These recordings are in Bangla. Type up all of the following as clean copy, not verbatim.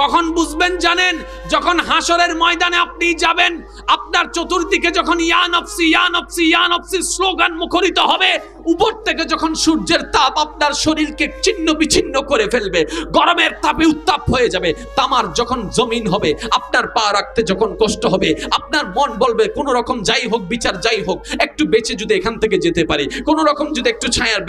কখন বুঝবেন জানেন? যখন হাসরের ময়দানে আপনি যাবেন, আপনার চতুর্দিকে যখন ইয়া নফসি ইয়া নফসি ইয়া নফসি স্লোগান মুখরিত হবে, উপর থেকে যখন সূর্যের তাপ আপনার শরীরকে ছিন্ন বিচ্ছিন্ন করে ফেলবে, গরমের তাপে উত্তাপ হয়ে যাবে, তামার যখন জমিন হবে, আপনার পা রাখতে যখন কষ্ট হবে, আপনার মন বলবে কোন রকম যাই হোক, বিচার যাই হোক, একটু বেঁচে যদি এখান থেকে যেতে পারি, কোন রকম যদি একটু ছায়ার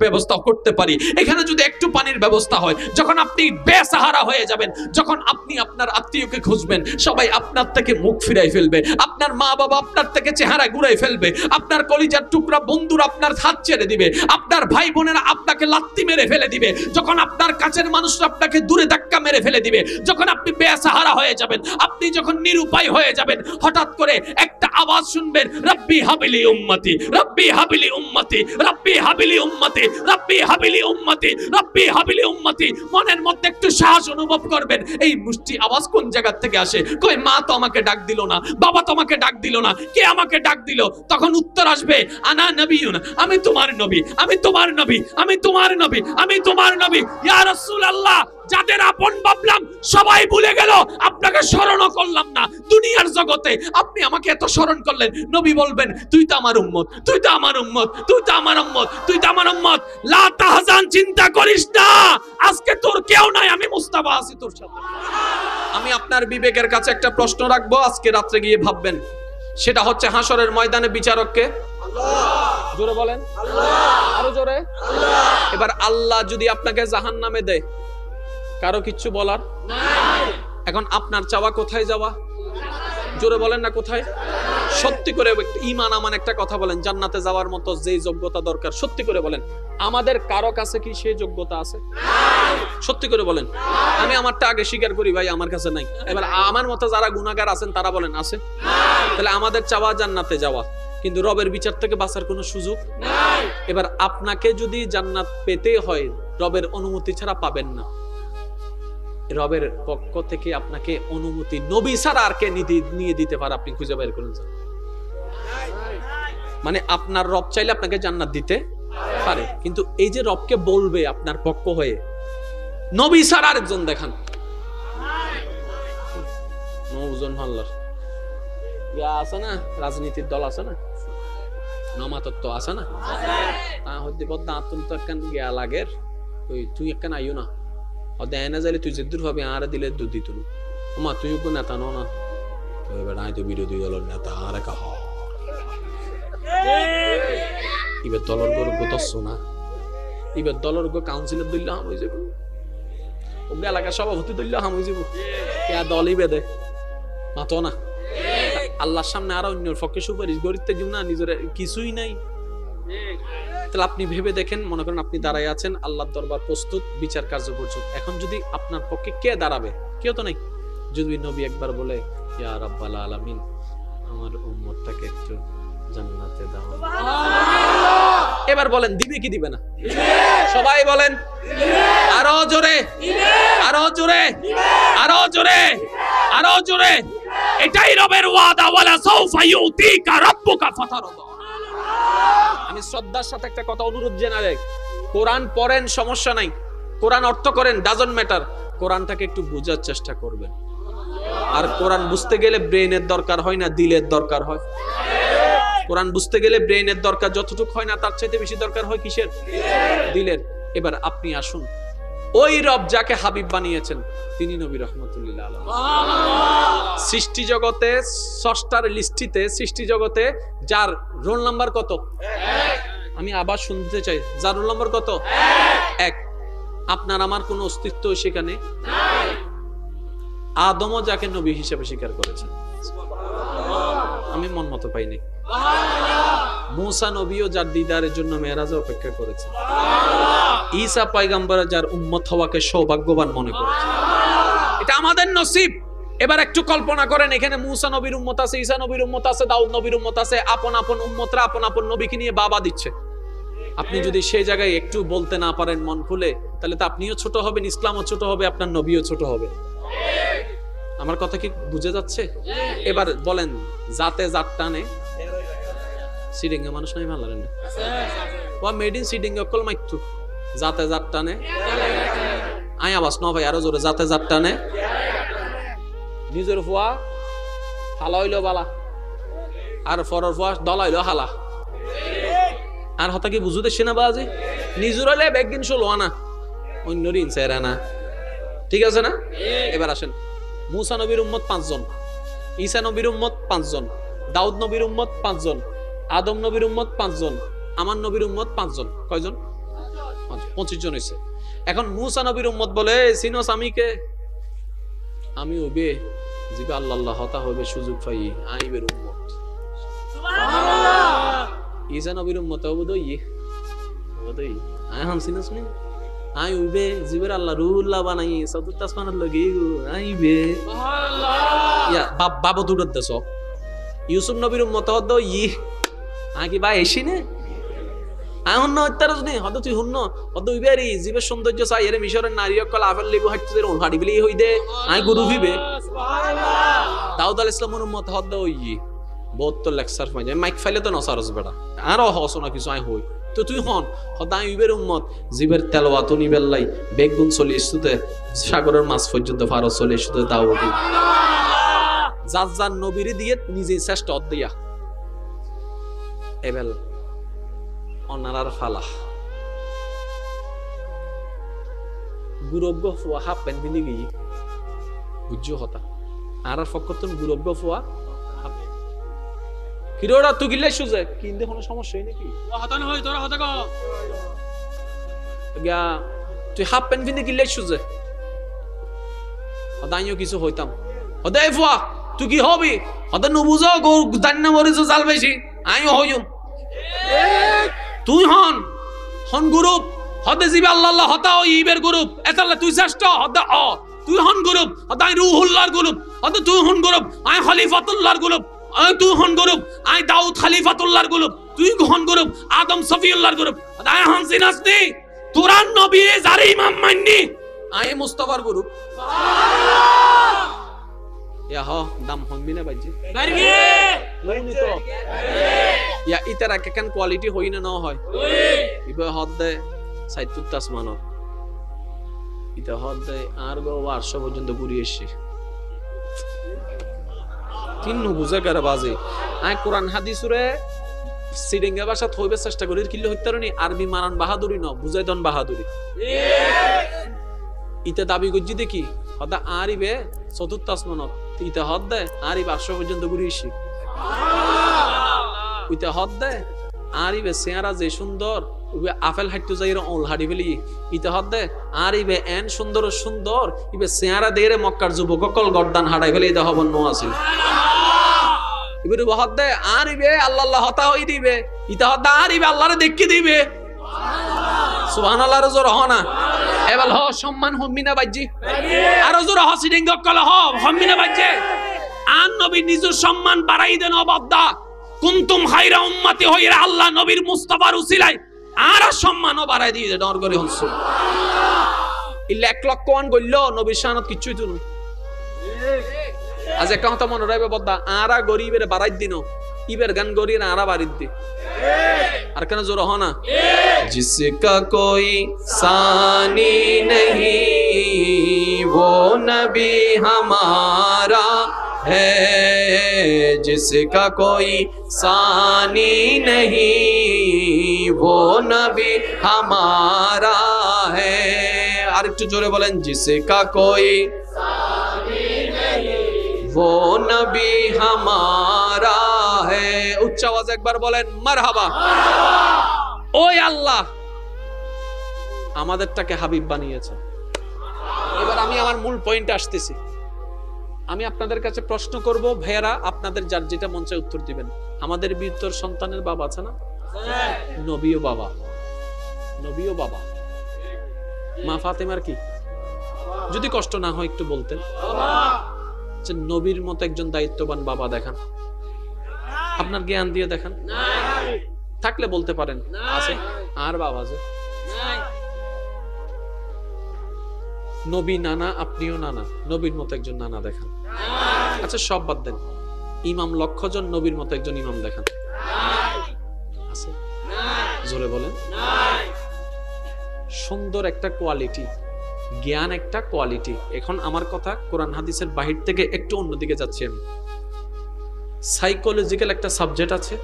ব্যবস্থা করতে পারি, এখানে যদি একটু পানির ব্যবস্থা হয়। যখন আপনি বেসাহারা হয়ে যাবেন, যখন আপনি আপনার আত্মীয়কে খুঁজবেন, সবাই আপনার থেকে মুখ ফিরাই ফেলবে, আপনার মা বাবা আপনার থেকে চেহারা ঘুরাই ফেলবে, আপনার কলিজার টুকরা বন্ধুরা আপনার হাত ছেড়ে দিবে, আপনার ভাই বোনেরা আপনাকে লাত্তি মেরে ফেলে দিবে, যখন আপনার কাছের মানুষরা আপনাকে দূরে ধাক্কা মেরে ফেলে দিবে, যখন আপনি বেসাহারা হয়ে যাবেন, আপনি যখন নিরুপায় হয়ে যাবেন, হঠাৎ করে একটা আওয়াজ শুনবেন, রব্বি হাবিলি উম্মতি, রব্বি হাবিলি উম্মতি, রব্বি হাবিলি উম্মতি, রব্বি হাবিলি উম্মতি, রব্বি হাবিলি উম্মতি। মনের মধ্যে একটু সাহস অনুভব করবেন, এই মুষ্টি আওয়াজ কোন জায়গা থেকে আসে? কই মা তো আমাকে ডাক দিল না, বাবা তো আমাকে ডাক দিল না, কে আমাকে ডাক দিল? তখন উত্তর আসবে, আনা নবিয়ুন, আমি তোমার নবী, আমি তোমার নবী, আমি তোমার নবী, আমি তোমার নবী। ইয়া রাসূলুল্লাহ, যাদের আপন ভাবলাম সবাই ভুলে গেল, আপনাকে স্মরণও করলাম না। দুনিয়ার জগতে আপনি আমাকে এত স্মরণ করলেন। নবী বলবেন, তুই তো আমার উম্মত, তুই তো আমার উম্মত, তুই তো আমার উম্মত, তুই তো আমার উম্মত। লা তাহজান, চিন্তা করিস না, আজকে তোর কেউ নাই, আমি মুস্তাফা আছি তোর সাথে। আমি আপনার বিবেকের কাছে একটা প্রশ্ন রাখবো, আজকে রাত্রে গিয়ে ভাববেন। সেটা হচ্ছে, হাসরের ময়দানে বিচারককে আল্লাহ। জোরে বলেন আল্লাহ, আরো জোরে আল্লাহ। এবার আল্লাহ যদি আপনাকে জাহান্নামে দেয়, কারো কিচ্ছু বলার নাই। এখন আপনার চাওয়া কোথায় যাওয়া? জোরে বলেন না, কোথায়? সত্যি করে ঈমান আমান একটা কথা বলেন, জান্নাতে যাওয়ার মতো যে যোগ্যতা দরকার, সত্যি করে বলেন, আমাদের কারো কাছে কি সেই যোগ্যতা আছে? সত্যি করে বলেন। আমি আমারটা আগে স্বীকার করি, ভাই আমার কাছে নাই। এবার আমার মতো যারা গুনাহগার আছেন তারা বলেন আছে? তাহলে আমাদের চাওয়া জান্নাতে যাওয়া, কিন্তু রবের বিচার থেকে বাঁচার কোনো সুযোগ নাই। এবার আপনাকে যদি জান্নাত পেতে হয়, রবের অনুমতি ছাড়া পাবেন না। রবের পক্ষ থেকে আপনাকে অনুমতি নবী ছাড়া আর কে নিয়ে দিতে পারে? আপনি খুঁজে বের করুন। মানে আপনার রব চাইলে আপনাকে জান্নাত দিতে পারে, কিন্তু এই যে রবকে বলবে আপনার পক্ষ হয়ে, নবী ছাড়া আরেকজন দেখান। নৌজন হাল্লার ইয়া আছে না, রাজনীতির দল আছে না, নমাতত্ব আছে না, তা হতে বদ্দা আতুন তো একখান গিয়া লাগের, ওই তুই একখান আইও না, দেয় না যাইলে তুই যে দূর ভাবে আর দিলে দুধ দিত না, তুই নেতা নো না, এবার আই তো বিরোধী দলের নেতা আর একা হ, এবার দলের গর্ব দস্য না, এবার দলের কাউন্সিলর দিল্লা হাম হয়ে যাবো, ওকে এলাকার সভাপতি দিল্লা হাম হয়ে যাবো, দলই বেদে মাতো না। আল্লাহর সামনে আর অন্যের পক্ষে সুপারিশ গরিতে দিব না, নিজের কিছুই নাই। তাহলে আপনি ভেবে দেখেন, মনে করেন আপনি দাঁড়ায় আছেন, আল্লাহর দরবার প্রস্তুত, বিচার কার্য প্রস্তুত। এখন যদি আপনার পক্ষে কে দাঁড়াবে? কেউ তো নাই। যদি নবী একবার বলে, ইয়া রাব্বাল আলামিন, আমার উম্মতটাকে একটু জান্নাতে দাও, এবার বলেন দিবে কি দিবে না? সবাই বলেন আরো জোরে, আরো জোরে, আরো জোরে, আরো জোরে। এটাই রবের ওয়াদা, ওয়ালা সাউফা ইউতিকা রাব্বুকা ফাতারদা। আমি শ্রদ্ধার সাথে একটা কথা অনুরোধ জানাই, কোরআন পড়েন সমস্যা নাই, কোরআন অর্থ করেন, ডাজন্ট ম্যাটার, কোরআনটাকে একটু বোঝার চেষ্টা করবেন। আর কোরআন বুঝতে গেলে ব্রেইনের দরকার হয় না, দিলের দরকার হয়। কোরআন বুঝতে গেলে ব্রেইনের দরকার যতটুকু হয় না, তার চাইতে বেশি দরকার হয় কিসের? দিলের। এবার আপনি আসুন, ওই রব যাকে হাবিব বানিয়েছেন তিনি নবী রাহমাতুল্লিল আলামিন। সৃষ্টি জগতে ষষ্ঠার লিস্টিতে, সৃষ্টি জগতে যার রোল নাম্বার কত? আমি আবার শুনতে চাই, যার রোল নাম্বার কত? এক। আপনার আমার কোনো অস্তিত্ব সেখানে নাই। আদমও যাকে নবী হিসেবে স্বীকার করেছেন, আমি মন মতো পাইনি। মুসা নবীও যার দিদারের জন্য মেরাজে অপেক্ষা করেছেন। ঈসা পয়গম্বর যার উম্মত হওয়াকে সৌভাগ্যবান মনে করেছেন। এটা আমাদের নসিব। এবার একটু কল্পনা করেন, এখানে মুসা নবীর উম্মত আছে, ঈসা নবীর উম্মত আছে, দাউদ নবীর উম্মত আছে, আপন আপন উম্মতরা আপন আপন নবীকে নিয়ে বাবা দিচ্ছে। আপনি যদি সেই জায়গায় একটু বলতে না পারেন মন খুলে, তাহলে তো আপনিও ছোট হবেন, ইসলামও ছোট হবে, আপনার নবীও ছোট হবে। আমার কথা কি বুঝে যাচ্ছে? এবার বলেন, জাতে জাত টানে সিডিংয়ে মানুষ নাই ভালো লাগে না, ওয়া মেড ইন সিডিংয়ে অকল মাইতু, জাতে জাত টানে আয় আওয়াজ ন ভাই, আরো জোরে, জাতে জাত টানে নিজের ফুয়া হালা হইলো বালা, আর ফরর ফুয়া দলা হইলো হালা। আর হতা কি বুঝু দেশে না বাজে, নিজের হলে একদিন ষোলো আনা, অন্যর ইনসাইর আনা, ঠিক আছে না? এবার আসেন, মুসা নবীর উম্মত 5 জন, ঈসা নবীর উম্মত 5 জন, দাউদ নবীর উম্মত 5 জন, আদম নবীর উম্মত 5 জন, আমার নবীর উম্মত 5 জন। কয়জন? 25 জন হয়েছে। এখন মুসা নবীর উম্মত বলে, সিনোস আমি কে? আমি হইবে জিবে আল্লাহ আল্লাহ হতা হইবে সুযোগ পাই আইবের উম্মত। সুবহানাল্লাহ। ঈসা নবীর উম্মত ওবদই ওবদই আই হাম সিনোস নে আই হইবে জিবের আল্লাহ রুহুল্লাহ বানাই চতুর্থ আসমানের লাগি আইবে। সুবহানাল্লাহ। ইয়া বাবা দুডত দেছ। ইউসুফ নবীর উম্মত ওবদই আকি ভাই এসিনে এখন নয়তার যদি হয়তো তুই হুন্ন হয়তো উইবেরি জীবের সৌন্দর্য চাই এর মিশরের নারী অকল আফেল লিবু হাঁটতে হাড়ি বিলি হই দে আই গুরু ভিবে। দাউদ আলাইহিস সালামের উম্মত হদ্দ ওই 72 লেকচার পাই যায় মাইক ফাইলে তো নসারস বেটা আর হস না কিছু আই হই তো তুই হন হদাই উইবের উম্মত জীবের তেলাওয়াত নিবেল্লাই বেগুন চলে ইস্তুতে সাগরের মাছ পর্যন্ত ফারস চলে ইস্তুতে দাউদ জাজ জান নবীরে দিয়ে নিজে চেষ্টা দিয়া এবেল অনারার ফালা গুরব্য ফুয়া হাফ প্যান্ট পিন্ধি গিয়ে বুঝছো হতা আর ফকতন গুরব্য ফুয়া হাফ কিরোড়া তুই গিলে সুজে কিনতে কোনো সমস্যা নাকি ও হতা না হয় তোরা হতা গো গা তুই হাফ প্যান্ট পিন্ধি গিলে সুজে হদাইও কিছু হইতাম হদাই ফুয়া তুই কি হবি হতা নবুজো গো জান্না মরিছো জাল বেশি আইও হইম তুই হন হন গ্রুপ হদে জিবে আল্লাহ আল্লাহ হতা ও ইবের গ্রুপ এতালে তুই শ্রেষ্ঠ হদে অ তুই হন গ্রুপ হদাই রুহুল্লাহর গ্রুপ হদে তুই হন গ্রুপ আই খলিফাতুল্লাহর গ্রুপ আই তুই হন গ্রুপ আই দাউদ খলিফাতুল্লাহর গ্রুপ তুই হন গ্রুপ আদম সফিউল্লাহর গ্রুপ হদাই হন সিনাসনি তুরান নবী জারি ইমাম মান্নি আই মুস্তাফার গ্রুপ সুবহানাল্লাহ ইয়া হ দাম হনবি না বাজি বারগে লইনি তো ইয়া ইতারা কেন কোয়ালিটি হই না হয় ইবে হদে সাইতুত তাসমানো ইতা হদে আর গো 800 পর্যন্ত ঘুরি এসে তিন বুঝা করে বাজে আই কোরআন হাদিসুরে সিডিঙ্গা ভাষা থইবে চেষ্টা করি কিল্লে হইতারনি আরবি মারান বাহাদুরি ন বুঝাই দন বাহাদুরি ইতা দাবি গজ্জি দেখি হদা আরিবে চতুর্থ আসমানত ইতা হদে আরি 800 পর্যন্ত ঘুরি এসে সুবহানাল্লাহ ইতা হদে আরিবে চেহারা যে সুন্দর উবে আপেল হাইটু যাইরা ওল হাড়ি ফেলি ইতে হদে আরিবে এন সুন্দর সুন্দর ইবে চেহারা দেরে মক্কার যুবক কল গর্দান হাড়াই ফেলি ইতে হবন নো আছে সুবহানাল্লাহ ইবে হদে আরিবে আল্লাহ আল্লাহ হতা হই দিবে ইতে হদে আরিবে আল্লাহরে দেখি দিবে সুবহানাল্লাহ সুবহানাল্লাহ রজর হনা এবাল হ সম্মান হমিনা বাজি আর রজর হ সিডিং কল হ হমিনা বাজে আন নবী নিজের সম্মান বাড়াই দেন অবাদা কুনতুম খায়রা উম্মতি হইরা আল্লাহ নবীর মুস্তাফার উসিলায় আর সম্মানও বাড়াই দিয়ে ডর করে হল সুবহানাল্লাহ ইল্লা 1 লক্ষ ওয়ান গইল নবীর শানত কিছুই তো নয় আজ একটা কথা মনে রাখবে বদ্দা আরা গরিবের বাড়াই দিন ইবের গান গরির আরা বাড়ির দি আর কেন জোর হ না জিসকা কোই সানি नहीं वो नबी हमारा है जिसका कोई सानी नहीं वो नबी हमारा है আর একটু জোরে বলেন जिसका कोई सानी नहीं वो नबी हमारा है উচ্চ আওয়াজে একবার বলেন মারহাবা ওই আল্লাহ আমাদেরটাকে হাবিব বানিয়েছে। এবার আমি আমার মূল পয়েন্টে আসতেছি। আমি আপনাদের কাছে প্রশ্ন করব ভাইয়ারা আপনাদের যার যেটা মন চায় উত্তর দিবেন। আমাদের ভিতর সন্তানের বাবা আছে না? নবীও বাবা, নবীও বাবা। মা ফাতেমার কি যদি কষ্ট না হয় একটু বলতেন যে নবীর মতো একজন দায়িত্ববান বাবা দেখান, আপনার জ্ঞান দিয়ে দেখান, থাকলে বলতে পারেন আছে আর বাবা আছে নবী নানা আপনিও নানা নবীর মতো একজন নানা দেখান। আচ্ছা সব বাদ দেন, ইমাম লক্ষ জন নবীর মতো একজন ইমাম দেখান আছে? জোরে বলেন। সুন্দর একটা কোয়ালিটি জ্ঞান একটা কোয়ালিটি। এখন আমার কথা কোরআন হাদিসের বাহির থেকে একটু অন্যদিকে যাচ্ছি আমি। সাইকোলজিক্যাল একটা সাবজেক্ট আছে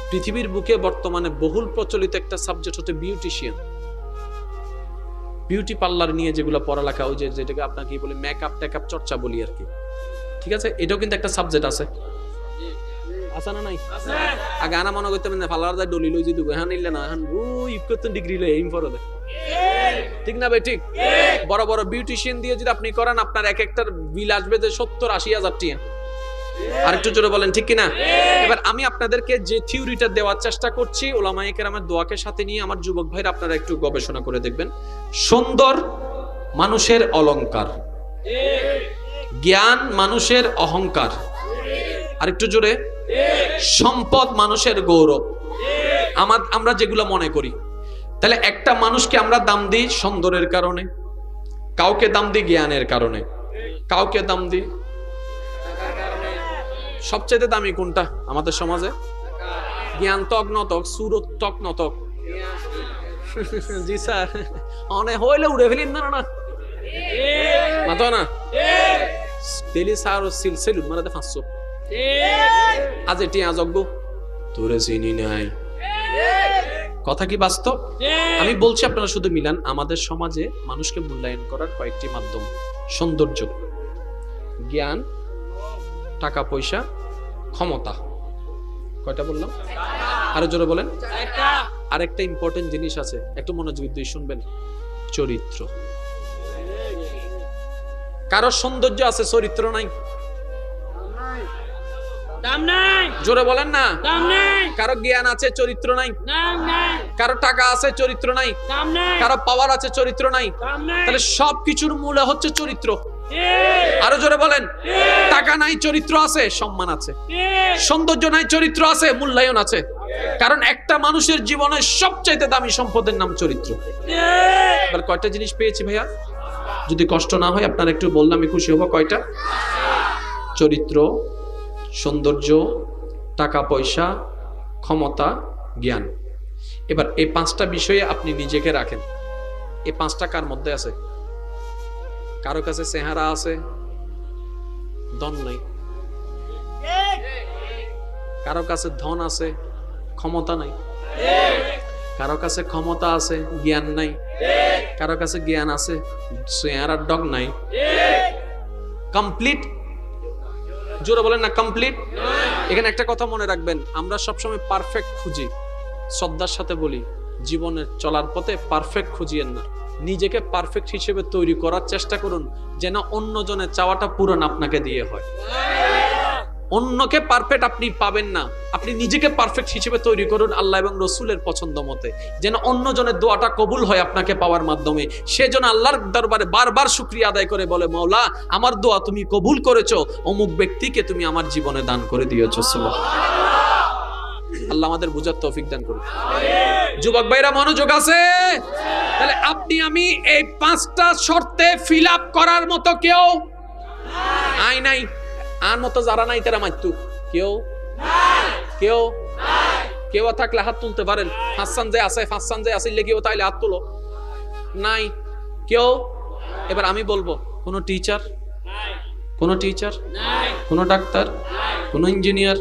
পৃথিবীর বুকে বর্তমানে বহুল প্রচলিত একটা সাবজেক্ট হচ্ছে বিউটিশিয়ান। বিউটি পার্লার নিয়ে যেগুলো পড়ালেখা, ওই যেটাকে আপনার কি বলে মেকআপ টেকআপ চর্চা বলি আর কি, ঠিক আছে, এটাও কিন্তু একটা সাবজেক্ট আছে। আছে না নাই? আগে আনা মনে করতে না পার্লার যায় ডলি লই দিত, এখন নিলে না, এখন ওই 71 ডিগ্রি লই এইম ফর দেয়, ঠিক না ভাই? ঠিক। বড় বড় বিউটিশিয়ান দিয়ে যদি আপনি করেন, আপনার এক একটার বিল আসবে যে 70-80 হাজার টাকা। আরেকটু জোরে বলেন ঠিক কিনা? এবার আমি আপনাদেরকে যে থিওরিটা দেওয়ার চেষ্টা করছি, ওলামায়ে কেরামের দোয়াকে সাথে নিয়ে, আমার যুবক ভাইরা আপনারা একটু গবেষণা করে দেখবেন। সুন্দর মানুষের অলংকার, জ্ঞান মানুষের অহংকার, আরেকটু জোরে, সম্পদ মানুষের গৌরব। আমরা যেগুলো মনে করি, তাহলে একটা মানুষকে আমরা দাম দিই সুন্দরের কারণে, কাউকে দাম দিই জ্ঞানের কারণে, কাউকে দাম দিই সবচেয়ে দামি কোনটা আমাদের সমাজে? জ্ঞান তক নতক, সুরত তক নতক। জি স্যার, অনেক হইলে উড়ে ফেলিন না না মাতো না তেলি সার সিলসিলুন মারাতে 500 আজ এটি আজজ্ঞ তোরে চিনি নাই। কথা কি বাস্তব? আমি বলছি আপনারা শুধু মিলান। আমাদের সমাজে মানুষকে মূল্যায়ন করার কয়েকটি মাধ্যম: সৌন্দর্য, জ্ঞান, টাকা পয়সা, ক্ষমতা। কয়টা বললাম? আরো জোরে বলেন। আরেকটা ইম্পর্টেন্ট জিনিস আছে, একটু মনোযোগ দিয়ে শুনবেন, চরিত্র। কারো সৌন্দর্য আছে, চরিত্র নাই। জোরে বলেন না। কারো জ্ঞান আছে, চরিত্র নাই। কারো টাকা আছে, চরিত্র নাই। কারো পাওয়ার আছে, চরিত্র নাই। তাহলে সবকিছুর মূল হচ্ছে চরিত্র। আরো জোরে বলেন। টাকা নাই, চরিত্র আছে, সম্মান আছে। সৌন্দর্য নাই, চরিত্র আছে, মূল্যায়ন আছে। কারণ একটা মানুষের জীবনের সবচাইতে দামি সম্পদের নাম চরিত্র। এবার কয়টা জিনিস পেয়েছি ভাইয়া? যদি কষ্ট না হয় আপনারা একটু বললে আমি খুশি হব। কয়টা? চরিত্র, সৌন্দর্য, টাকা পয়সা, ক্ষমতা, জ্ঞান। এবার এই 5টা বিষয়ে আপনি নিজেকে রাখেন। এই 5টা কার মধ্যে আছে? কারো কাছে চেহারা আছে, ধন নাই। কারো কাছে ধন আছে, ক্ষমতা নাই। কারো কাছে ক্ষমতা আছে, জ্ঞান নাই। কারো কাছে জ্ঞান আছে, চেহারার ডগ নাই। কমপ্লিট? জোরে বলেন না কমপ্লিট। এখানে একটা কথা মনে রাখবেন, আমরা সবসময় পারফেক্ট খুঁজি। শ্রদ্ধার সাথে বলি, জীবনের চলার পথে পারফেক্ট খুঁজিয়েন না, নিজেকে পারফেক্ট হিসেবে তৈরি করার চেষ্টা করুন, যেন অন্যজনের চাওয়াটা পূরণ আপনাকে দিয়ে হয়। অন্যকে পারফেক্ট আপনি পাবেন না, আপনি নিজেকে পারফেক্ট হিসেবে তৈরি করুন আল্লাহ এবং রসুলের পছন্দ মতে, যেন অন্যজনের দোয়াটা কবুল হয় আপনাকে পাওয়ার মাধ্যমে। সেজন্য আল্লাহর দরবারে বারবার শুকরিয়া আদায় করে বলে, মাওলা আমার দোয়া তুমি কবুল করেছো, অমুক ব্যক্তিকে তুমি আমার জীবনে দান করে দিয়েছো। সুবহানাল্লাহ। আল্লাহ আমাদের বুঝার তৌফিক দান করুন। যুবক ভাইরা মনোযোগ আছে? তাহলে আপনি আমি এই 5টা শর্তে ফিল আপ করার মতো কেউ আই নাই। আর মতো যারা নাই তারা মাইতু কেউ কেউ কেউ থাকলে হাত তুলতে পারেন। হাসান যে আছে, হাসান যে আসলে কেউ তাইলে হাত তুলো। নাই কেউ? এবার আমি বলবো, কোন টিচার, কোন টিচার, কোন ডাক্তার, কোন ইঞ্জিনিয়ার,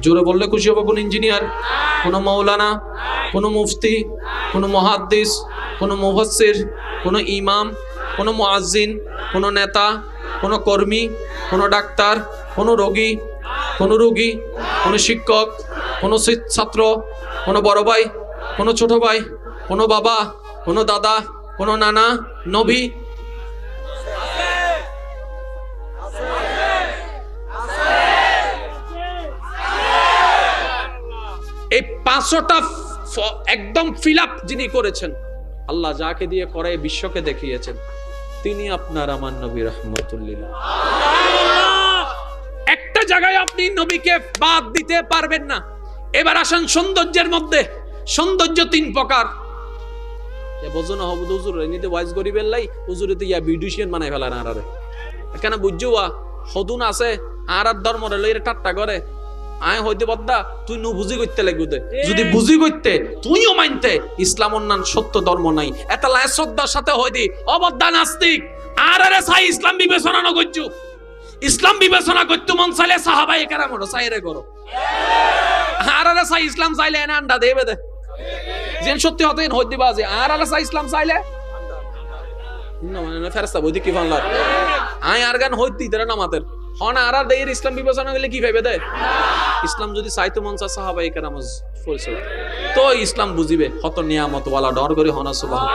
জোরে বললে খুশি হবো, কোন ইঞ্জিনিয়ার, কোন মৌলানা, কোন মুফতি, কোন মুহাদ্দিস, কোন মুফাসসির, কোন ইমাম, কোন মুয়াজ্জিন, কোন নেতা, কোন কর্মী, কোন ডাক্তার, কোন রোগী, কোন শিক্ষক, কোন ছাত্র, কোন বড় ভাই, কোন ছোট ভাই, কোন বাবা, কোন দাদা, কোন নানা, নবী। এই 5টা একদম ফিল আপ যিনি করেছেন, আল্লাহ যাকে দিয়ে করায় বিশ্বকে দেখিয়েছেন, তিনি আপনার আমার নবী রাহমাতুল্লিল। একটা জায়গায় আপনি নবীকে বাদ দিতে পারবেন না। এবার আসেন সৌন্দর্যের মধ্যে। সৌন্দর্য 3 প্রকার। বোঝো না হবু হুজুর এনিতে ওয়াইজ গরিবের লাই হুজুরে তো ইয়া বিউটিশিয়ান বানাই ফেলা না আরে কেন বুঝছো? হদুন আছে আর ধর্মরে লইরে ঠাট্টা করে আয় হইতে বদ্দা তুই নু বুঝি করতে লাগবে দে যদি বুঝি করতে তুইও মানতে ইসলাম অন্যান সত্য ধর্ম নাই এটা লাই শ্রদ্ধার সাথে হইদি অবদ্দা নাস্তিক আর আরে সাই ইসলাম বিবেচনা না করছু ইসলাম বিবেচনা করতে মন চাইলে সাহাবায়ে কেরাম হলো চাইরে করো আর আরে সাই ইসলাম চাইলে এনে আন্ডা দেবে দে যেন সত্যি হতে হইতে বাজে আর আরে সাই ইসলাম চাইলে না মানে ফেরেশতা বইদি কি ভালো আয় আর গান হইতি তেরা নামাতের হন আর আর দেয়ের ইসলাম বিবেচনা করলে কি পাইবে দে ইসলাম যদি চাইতো মন চা সাহাবায়ে কেরাম ফুলছে তো ইসলাম বুঝিবে কত নিয়ামত ওয়ালা ডর করে হনা সুবহান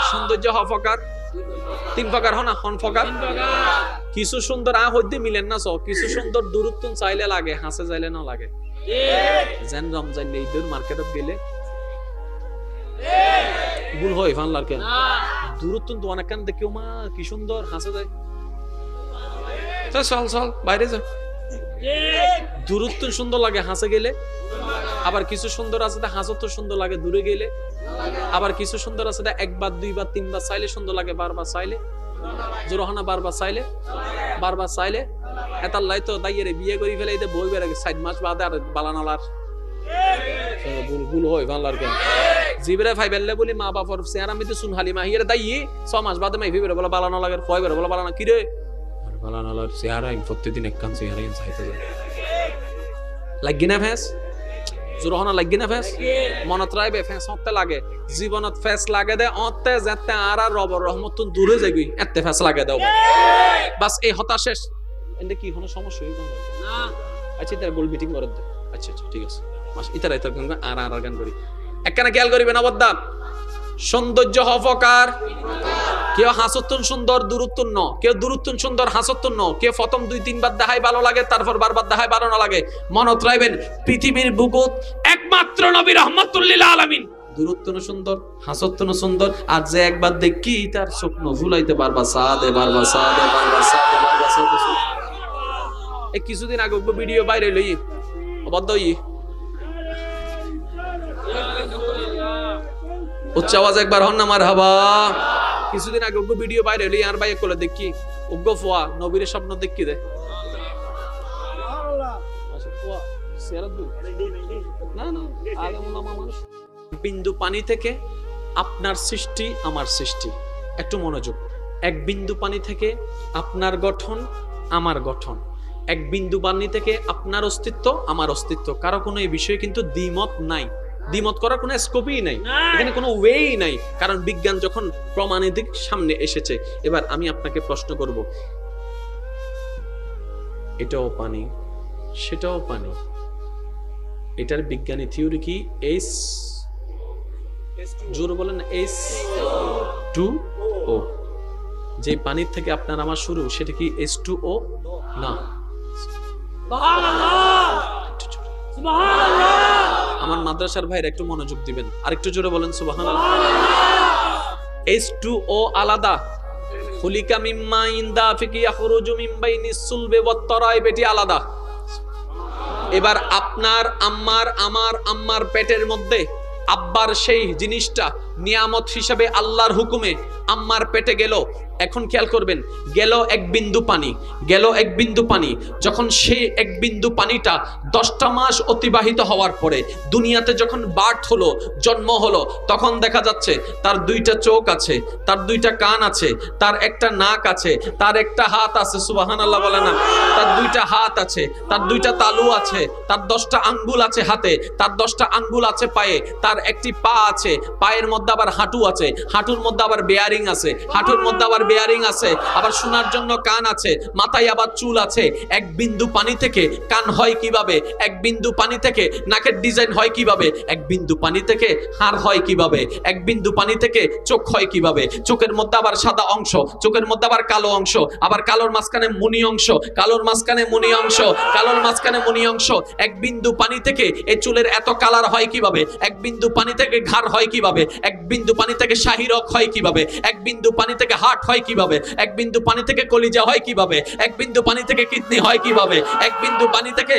সৌন্দর্য হফকার তিন প্রকার হনা হন ফকার কিছু সুন্দর আ হইতে মিলেন না সব কিছু সুন্দর দূরত্ব চাইলে লাগে হাসে চাইলে না লাগে যেন রমজান নেই দূর মার্কেটত গেলে ভুল হয় ফানলার কেন দূরত্ব তো অনেক কান দেখিও মা কি সুন্দর হাসে যায় চল চল বাইরে যা দূরত্ব সুন্দর লাগে হাসে গেলে আবার কিছু সুন্দর আছে হাসত তো সুন্দর লাগে দূরে গেলে আবার কিছু সুন্দর আছে একবার দুইবার তিনবার চাইলে সুন্দর লাগে বারবার চাইলে জোরহানা বারবার চাইলে এটার লাই তো দাইয়েরে বিয়ে করি ফেলে এতে বই বেড়ে 7 মাস বাদে আর বালানালার ভুল হয় বাংলার কেন জিবরে ভাই বেললে বলি মা বাবার চেহারা মিতে শুন হালি মাহিরে দাইয়ে 6 মাস বাদে মাই ফিরে বলে বালানা লাগে কয় বেরে বলে বালানা কি রে আর বালানালার চেহারা প্রতিদিন একখান চেহারা চাইতে যায় লাগি না ফেস জোরহানা লাগি না ফেস মনত রাইবে ফেস হতে লাগে জীবনত ফেস লাগে দে অতে যেতে আর রব রহমত দূরে যাগি এতে ফেস লাগে দাও বাস এই হতা শেষ এন্ড কি কোনো সমস্যা হই না আচ্ছা তার গোল মিটিং করে দে আচ্ছা ঠিক আছে মাস ইতার গান আর গান করি একখানা খেয়াল করিবেন অবদ্দা সৌন্দর্য হফকার কেউ হাসতুন সুন্দর দূরত্ব ন কেউ দূরত্ব সুন্দর হাসতুন ন কেউ প্রথম 2-3 বার দেখাই ভালো লাগে তারপর বারবার দেখাই ভালো না লাগে মনত রাখবেন পৃথিবীর বুকুত একমাত্র নবী রাহমাতুল লিল আলামিন দূরত্ব সুন্দর হাসতুন সুন্দর আর যে একবার দেখি তার স্বপ্ন ভুলাইতে বারবার সাদে এই কিছুদিন আগে ভিডিও বাইরে লই অবদ্ধ উচ্চ আওয়াজ একবার হন না মারহাবা কিছুদিন আগে ওগো ভিডিও বাইরে হলি আর ভাই কোলে দেখি ওগো ফোয়া নবীর স্বপ্ন দেখি দে সুবহানাল্লাহ মাশা ফোয়া সেরাদু না আলেম ওলামা মানুষ বিন্দু পানি থেকে আপনার সৃষ্টি আমার সৃষ্টি একটু মনোযোগ এক বিন্দু পানি থেকে আপনার গঠন আমার গঠন এক বিন্দু পানি থেকে আপনার অস্তিত্ব আমার অস্তিত্ব কারো কোনো এই বিষয়ে কিন্তু দ্বিমত নাই দ্বিমত করার কোনো স্কোপই নাই এখানে কোনো ওয়েই নাই কারণ বিজ্ঞান যখন প্রমাণের দিক সামনে এসেছে এবার আমি আপনাকে প্রশ্ন করব এটাও পানি সেটাও পানি এটার বিজ্ঞানী থিওরি কি এস জোরে বলেন H2O যে পানির থেকে আপনার আমার শুরু সেটা কি H2O না সুবহানাল্লাহ সুবহানাল্লাহ আমার মাদ্রাসার ভাইরা একটু মনোযোগ দিবেন আরেকটু জোরে বলেন সুবহানাল্লাহ H2O আলাদা খুলিকা মিম্মা ইনদা ফিকি ইয়াখরুজু মিন বাইনিস সুলবি ওয়াত তারাইব এটি আলাদা এবার আপনার আমার পেটের মধ্যে আব্বার সেই জিনিসটা নিয়ামত হিসেবে আল্লাহর হুকুমে আম্মার পেটে গেল এখন খেয়াল করবেন গেল এক বিন্দু পানি যখন সেই এক বিন্দু পানিটা 10টা মাস অতিবাহিত হওয়ার পরে দুনিয়াতে যখন বার্থ হলো জন্ম হলো তখন দেখা যাচ্ছে তার 2টা চোখ আছে তার 2টা কান আছে তার একটা নাক আছে তার একটা হাত আছে সুবহানাল্লাহ বলে না তার 2টা হাত আছে তার 2টা তালু আছে তার 10টা আঙ্গুল আছে হাতে তার 10টা আঙ্গুল আছে পায়ে তার একটি পা আছে পায়ের মধ্যে আবার হাঁটু আছে হাঁটুর মধ্যে আবার বেয়ারিং আছে হাঁটুর মধ্যে আবার বেয়ারিং আছে আবার শোনার জন্য কান আছে মাথায় আবার চুল আছে এক বিন্দু পানি থেকে কান হয় কিভাবে এক বিন্দু পানি থেকে নাকের ডিজাইন হয় কিভাবে এক বিন্দু পানি থেকে হাড় হয় কিভাবে এক বিন্দু পানি থেকে চোখ হয় কিভাবে চোখের মধ্যে আবার সাদা অংশ চোখের মধ্যে আবার কালো অংশ আবার কালোর মাঝখানে মণি অংশ কালোর মাঝখানে মণি অংশ কালোর মাঝখানে মণি অংশ এক বিন্দু পানি থেকে এই চুলের এত কালার হয় কিভাবে এক বিন্দু পানি থেকে ঘাড় হয় কিভাবে এক বিন্দু পানি থেকে শাহী রগ হয় কিভাবে এক বিন্দু পানি থেকে হার্ট হয় হয় কিভাবে, এক বিন্দু পানি থেকে কলিজা হয় কিভাবে, এক বিন্দু পানি থেকে কিডনি হয় কিভাবে, এক বিন্দু পানি থেকে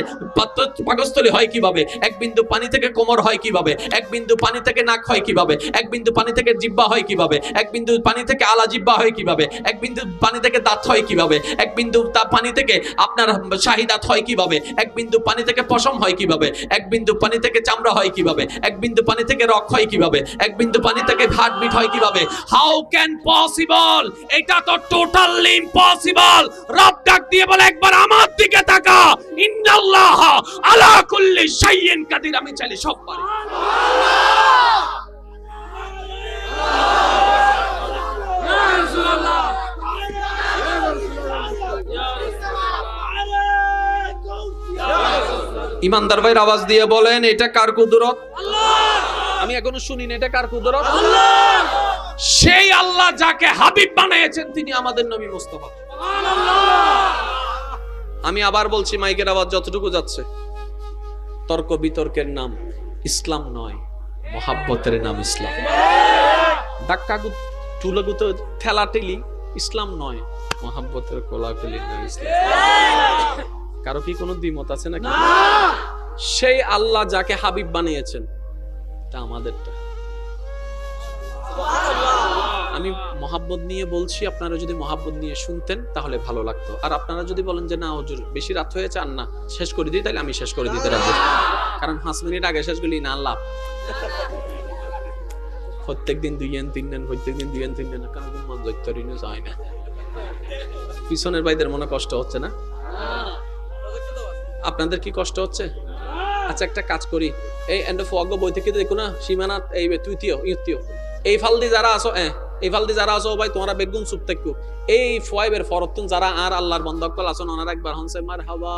পাকস্থলী হয় কিভাবে, এক বিন্দু পানি থেকে কোমর হয় কিভাবে, এক বিন্দু পানি থেকে নাক হয় কিভাবে, এক বিন্দু পানি থেকে জিহ্বা হয় কিভাবে, এক বিন্দু পানি থেকে আলা জিহ্বা হয় কিভাবে, এক বিন্দু পানি থেকে দাঁত হয় কিভাবে, এক বিন্দু পানি থেকে আপনার শাহী দাঁত হয় কিভাবে, এক বিন্দু পানি থেকে পশম হয় কিভাবে, এক বিন্দু পানি থেকে চামড়া হয় কিভাবে, এক বিন্দু পানি থেকে রক হয় কিভাবে, এক বিন্দু পানি থেকে হার্টবিট হয় কিভাবে। How can possible? এটা তো টোটালি ইম্পসিবল। রব ডাক দিয়ে বলে একবার আমার দিকে তাকা, ইন্নাল্লাহ আলা কুল্লি শাইইন কাদির, আমি চাইলে সব পারি। ইমানদার ভাইয়ের আওয়াজ দিয়ে বলেন এটা কার কুদরত? আমি এখনো শুনিনি এটা কার কুদরত? সেই আল্লাহ যাকে হাবিব বানিয়েছেন তিনি আমাদের নবী মুস্তাফা। আমি আবার বলছি, মাইকের আওয়াজ যতটুকু যাচ্ছে, তর্ক বিতর্কের নাম ইসলাম নয়, মহাব্বতের নাম ইসলাম। ধাক্কা তুলাগুতো ঠেলাঠেলি ইসলাম নয়, মহাব্বতের কোলাকুলির নাম ইসলাম। কারো কি কোনো দ্বিমত আছে নাকি? সেই আল্লাহ যাকে হাবিব বানিয়েছেন তা আমাদেরটা। আমি মহাব্বত নিয়ে বলছি, আপনারা যদি মহাব্বত নিয়ে শুনতেন তাহলে ভালো লাগতো। আর আপনারা যদি বলেন যে না হুজুর বেশি রাত হয়েছে আর না শেষ করে দিই, তাহলে আমি শেষ করে দিতে রাজি। কারণ 5 মিনিট আগে শেষ করলি না লাভ। প্রত্যেকদিন 2-3 নেন, প্রত্যেকদিন 2-3 নেন, কারণ মন জৈতরিনে যায় না। পিছনের ভাইদের মনে কষ্ট হচ্ছে না? আপনাদের কি কষ্ট হচ্ছে? আচ্ছা একটা কাজ করি, এই এন্ড অফ ওয়াগ বই থেকে দেখো না সীমানা এই তৃতীয় ইয়তীয় এই ফালদি যারা আছো, এই ফালদি যারা আছো ভাই তোমরা বেগুন চুপ থাকো। এই ফয়েবের ফরতুন যারা আর আল্লাহর বন্ধকল আছো ওনারা একবার হনছে মারহাবা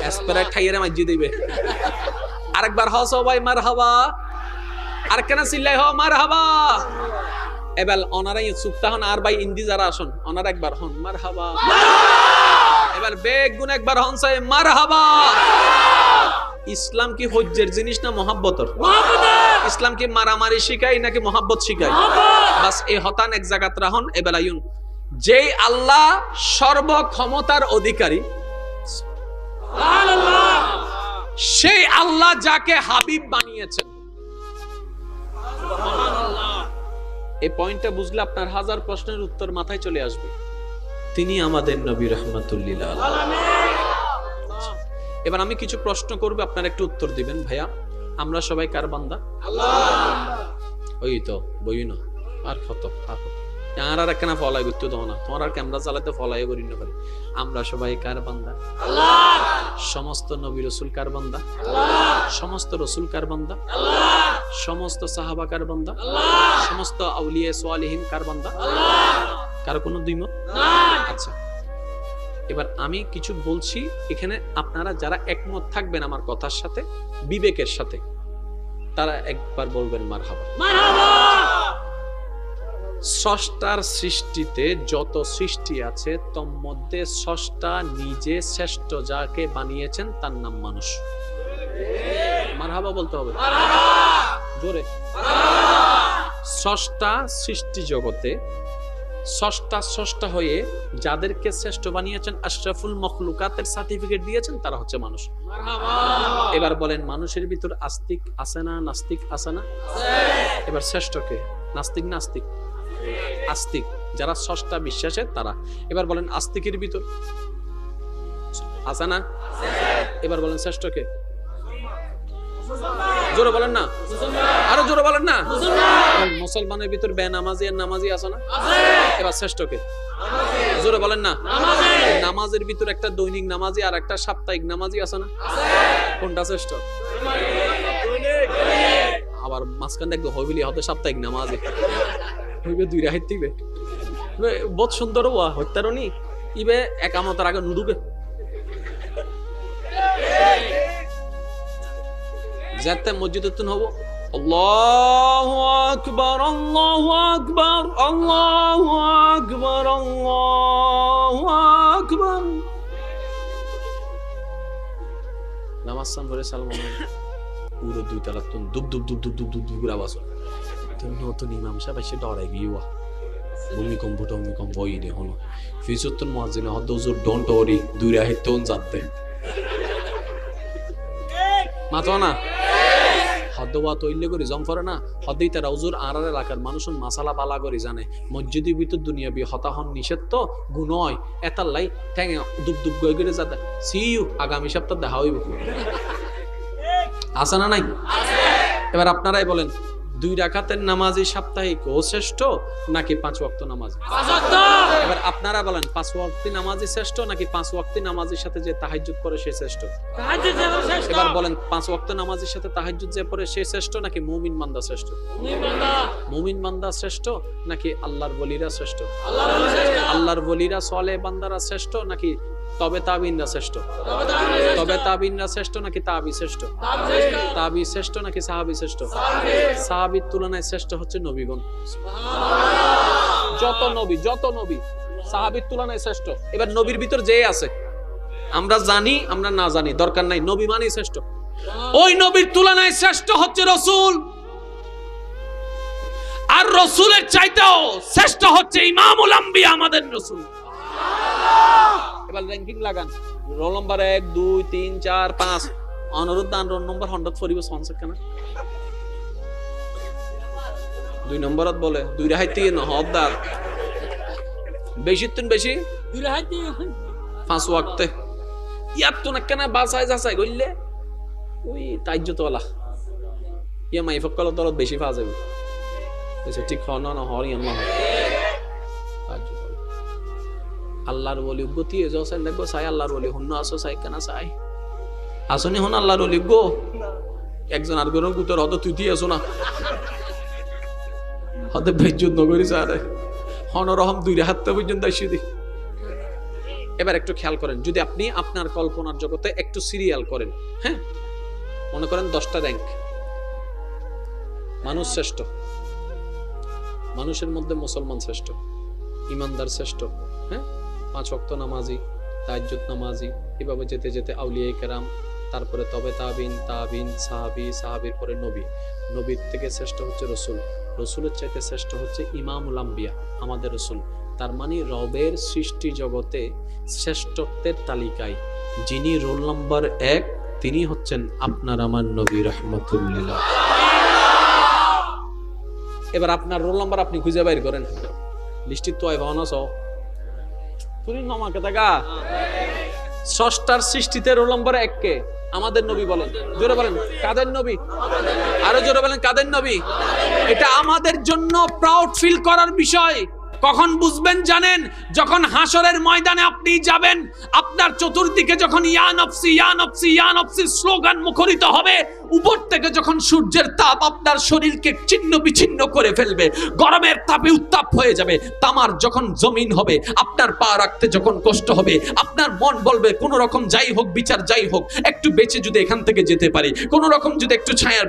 এসপেরাইট খাইয়েরে মাইজি দিবে। আরেকবার হসো ভাই মারহাবা, আর কেন চিল্লাই হ মারহাবা। এবার ওনারাই চুপ থাকুন, আর ভাই ইন্দি যারা আসুন ওনারা একবার হন মারহাবা। এবার বেগুন একবার হনছে মারহাবা। ইসলাম কি হজ্জের জিনিস না মহাব্বতর? ইসলাম কি মারামারি শিখাই নাকি মহাব্বত শিখাই? বাস এই হতান এক জায়গাত রাহন। এবার আইন যেই আল্লাহ সর্বক্ষমতার অধিকারী, সেই আল্লাহ যাকে হাবিব বানিয়েছেন, এই পয়েন্টটা বুঝলে আপনার 1000 প্রশ্নের উত্তর মাথায় চলে আসবে। তিনি আমাদের নবী রাহমাতুল লিল আলামিন। এবার আমি কিছু প্রশ্ন করব, আপনারা একটু উত্তর দিবেন। ভাইয়া আমরা সবাই কার বান্দা? আল্লাহ। ওই তো বই না আর কত আর একখানা ফলাই করতে দাও না, তোমার আর ক্যামেরা চালাতে ফলাই করি না পারে। আমরা সবাই কার বান্দা? আল্লাহ। সমস্ত নবী রাসূল কার বান্দা? আল্লাহ। সমস্ত রাসূল কার বান্দা? আল্লাহ। সমস্ত সাহাবা কার বান্দা? আল্লাহ। সমস্ত আউলিয়া সালেহিন কার বান্দা? আল্লাহ। কার কোনো দ্বিমত নাই? আচ্ছা এবার আমি কিছু বলছি, এখানে আপনারা যারা একমত থাকবেন আমার কথার সাথে বিবেকের সাথে, তারা একবার বলবেন মারহাবা। মারহাবা। স্রষ্টার সৃষ্টিতে যত সৃষ্টি আছে তোর মধ্যে স্রষ্টা নিজে শ্রেষ্ঠ যাকে বানিয়েছেন তার নাম মানুষ। মারহাবা বলতে হবে জোরে। স্রষ্টা সৃষ্টি জগতে স্রষ্টা হয়ে যাদেরকে শ্রেষ্ঠ বানিয়েছেন, আশরাফুল মখলুকাতের সার্টিফিকেট দিয়েছেন, তারা হচ্ছে মানুষ। এবার বলেন মানুষের ভিতর আস্তিক আছে না নাস্তিক আছে না? এবার শ্রেষ্ঠকে নাস্তিক নাস্তিক আস্তিক যারা স্রষ্টা বিশ্বাসের তারা। এবার বলেন আস্তিকের ভিতর আছে না? এবার বলেন শ্রেষ্ঠকে জোরে বলেন না, আরো জোরে বলেন না। মুসলমানের ভিতর বেনামাজি আর নামাজি আছে না? এবার শ্রেষ্ঠকে জোরে বলেন না। নামাজের ভিতর একটা দৈনিক নামাজি আর একটা সাপ্তাহিক নামাজি আছে না? কোনটা শ্রেষ্ঠ? আবার মাঝখান দেখবো হইবিলি হতে সাপ্তাহিক নামাজি হইবে 2 রাত দিবে বহুত সুন্দর ওয়া হত্যারনি ইবে একামতার আগে নুডুবে যাতে মসজিদতুন হবো আল্লাহু আকবার আল্লাহু আকবার আল্লাহু আকবার আল্লাহু আকবার। নামাজ সান করে সালাম পুরো 2 তালা তুন দুব দুব দুব দুব দুব দুব করে আওয়াজ তো নতুন ইমাম সাহেব এসে ডরাই গিয়ে ভূমিকম্প ইনে হলো ফিজুত্তুন মুয়াজ্জিন হদ হুজুর ডোন্ট ওরি দুই রাহিতন যাতে মাতো না হদবা তৈলে করে জমফরে না হদেই তারা হুজুর আর এলাকার মানুষন মাসালা বালা করে জানে মসজিদের ভিতর দুনিয়াবি হতাহন নিষেধ তো গুণয় এতাল্লাই ঠ্যাঙে দুব গয়ে যাতে সি ইউ আগামী সপ্তাহ দেখা হইব আছে না নাই? এবার আপনারাই বলেন 2 রাকাতের নামাজই সাপ্তাহিক ও শ্রেষ্ঠ নাকি 5 ওয়াক্ত নামাজ? এবার আপনারা বলেন 5 ওয়াক্তি নামাজই শ্রেষ্ঠ নাকি 5 ওয়াক্তি নামাজের সাথে যে তাহাজ্জুদ করে সে শ্রেষ্ঠ? এবার বলেন 5 ওয়াক্ত নামাজের সাথে তাহাজ্জুদ যে পড়ে সে শ্রেষ্ঠ নাকি মুমিন বান্দা শ্রেষ্ঠ? মুমিন বান্দা শ্রেষ্ঠ নাকি আল্লাহর ওলিরা শ্রেষ্ঠ? আল্লাহর ওলিরা সালেহ বান্দারা শ্রেষ্ঠ নাকি তবে তাবিনরা শ্রেষ্ঠ? তবে তাবিনরা শ্রেষ্ঠ নাকি তাবি শ্রেষ্ঠ? তাবি শ্রেষ্ঠ নাকি সাহাবী শ্রেষ্ঠ? সাহাবীর তুলনায় শ্রেষ্ঠ হচ্ছে নবীগণ। যত নবী সাহাবীর তুলনায় শ্রেষ্ঠ। এবার নবীর ভিতর যে আছে আমরা জানি আমরা না জানি দরকার নাই, নবী মানেই শ্রেষ্ঠ। ওই নবীর তুলনায় শ্রেষ্ঠ হচ্ছে রাসূল, আর রাসূলের চাইতেও শ্রেষ্ঠ হচ্ছে ইমামুল আম্বিয়া আমাদের রাসূল। এবার র্যাঙ্কিং লাগান, রোল নাম্বার 1 2 3 4 5 অনুরোধ দান রোল নাম্বার 100 ফরিব সনসেক কেন 2 নম্বরত বলে 2 রাহাইতি ন হদ্দার বেশি তুন বেশি 2 রাহাইতি 5 ওয়াক্তে ইয়াত তো না কেন বাসাই যাসাই গইলে ওই তাইজ্জত ওয়ালা ইয়া মাই ফকল দলত বেশি ফাজে এসে ঠিক হন না হরি আম্মা আল্লাহর ওলি গতি এজো সাই লাগবো সাই আল্লাহর ওলি হুন্ন আসো সাই কেনা সাই আসনি হন আল্লাহর ওলি গো একজন আর গরো গুতর হতো তুই দিয়ে আসো না হতে বেজ্জত নগরী সারে হনরহম 2 রাহাত পর্যন্ত আসি দি। এবার একটু খেয়াল করেন, যদি আপনি আপনার কল্পনার জগতে একটু সিরিয়াল করেন, হ্যাঁ মনে করেন 10টা র‍্যাঙ্ক, মানুষ শ্রেষ্ঠ, মানুষের মধ্যে মুসলমান শ্রেষ্ঠ, ইমানদার শ্রেষ্ঠ, হ্যাঁ 5 ওয়াক্ত নামাজি, তাহাজ্জুদ নামাজি, এভাবে যেতে যেতে আউলিয়া কেরাম, তারপরে তবে তাবিন সাহাবীর পরে নবী, নবীর থেকে শ্রেষ্ঠ হচ্ছে রাসূল, রাসূলের চাইতে শ্রেষ্ঠ হচ্ছে ইমামুল আম্বিয়া আমাদের রাসূল। তার মানে রবের সৃষ্টি জগতে শ্রেষ্ঠত্বের তালিকায় যিনি রোল নাম্বার 1 তিনি হচ্ছেন আপনার আমার নবী রাহমাতুল লিল আলামিন। এবার আপনার রোল নাম্বার আপনি খুঁজে বাইর করেন, লিস্টি তো আই ভাওনা সহ তুমি নামাকে দেখা স্রষ্টার সৃষ্টিতে রোল নাম্বার 1 কে? আমাদের নবী। বলেন জোরে বলেন কাদের নবী? আরো জোরে বলেন কাদের নবী? এটা আমাদের জন্য প্রাউড ফিল করার বিষয়। কখন বুঝবেন জানেন? যখন হাসরের ময়দানে আপনি যাবেন, আপনার চতুর্দিকে যখন ইয়া নফসি ইয়া নফসি ইয়া নফসি স্লোগান মুখরিত হবে, উপর থেকে যখন সূর্যের তাপ আপনার শরীরকে ছিন্ন বিচ্ছিন্ন করে ফেলবে, গরমের তাপে উত্তাপ হয়ে যাবে, তামার যখন জমিন হবে, আপনার পা রাখতে যখন কষ্ট হবে, আপনার মন বলবে কোন রকম যাই হোক বিচার যাই হোক একটু বেঁচে যদি এখান থেকে যেতে পারি, কোন রকম যদি একটু ছায়ার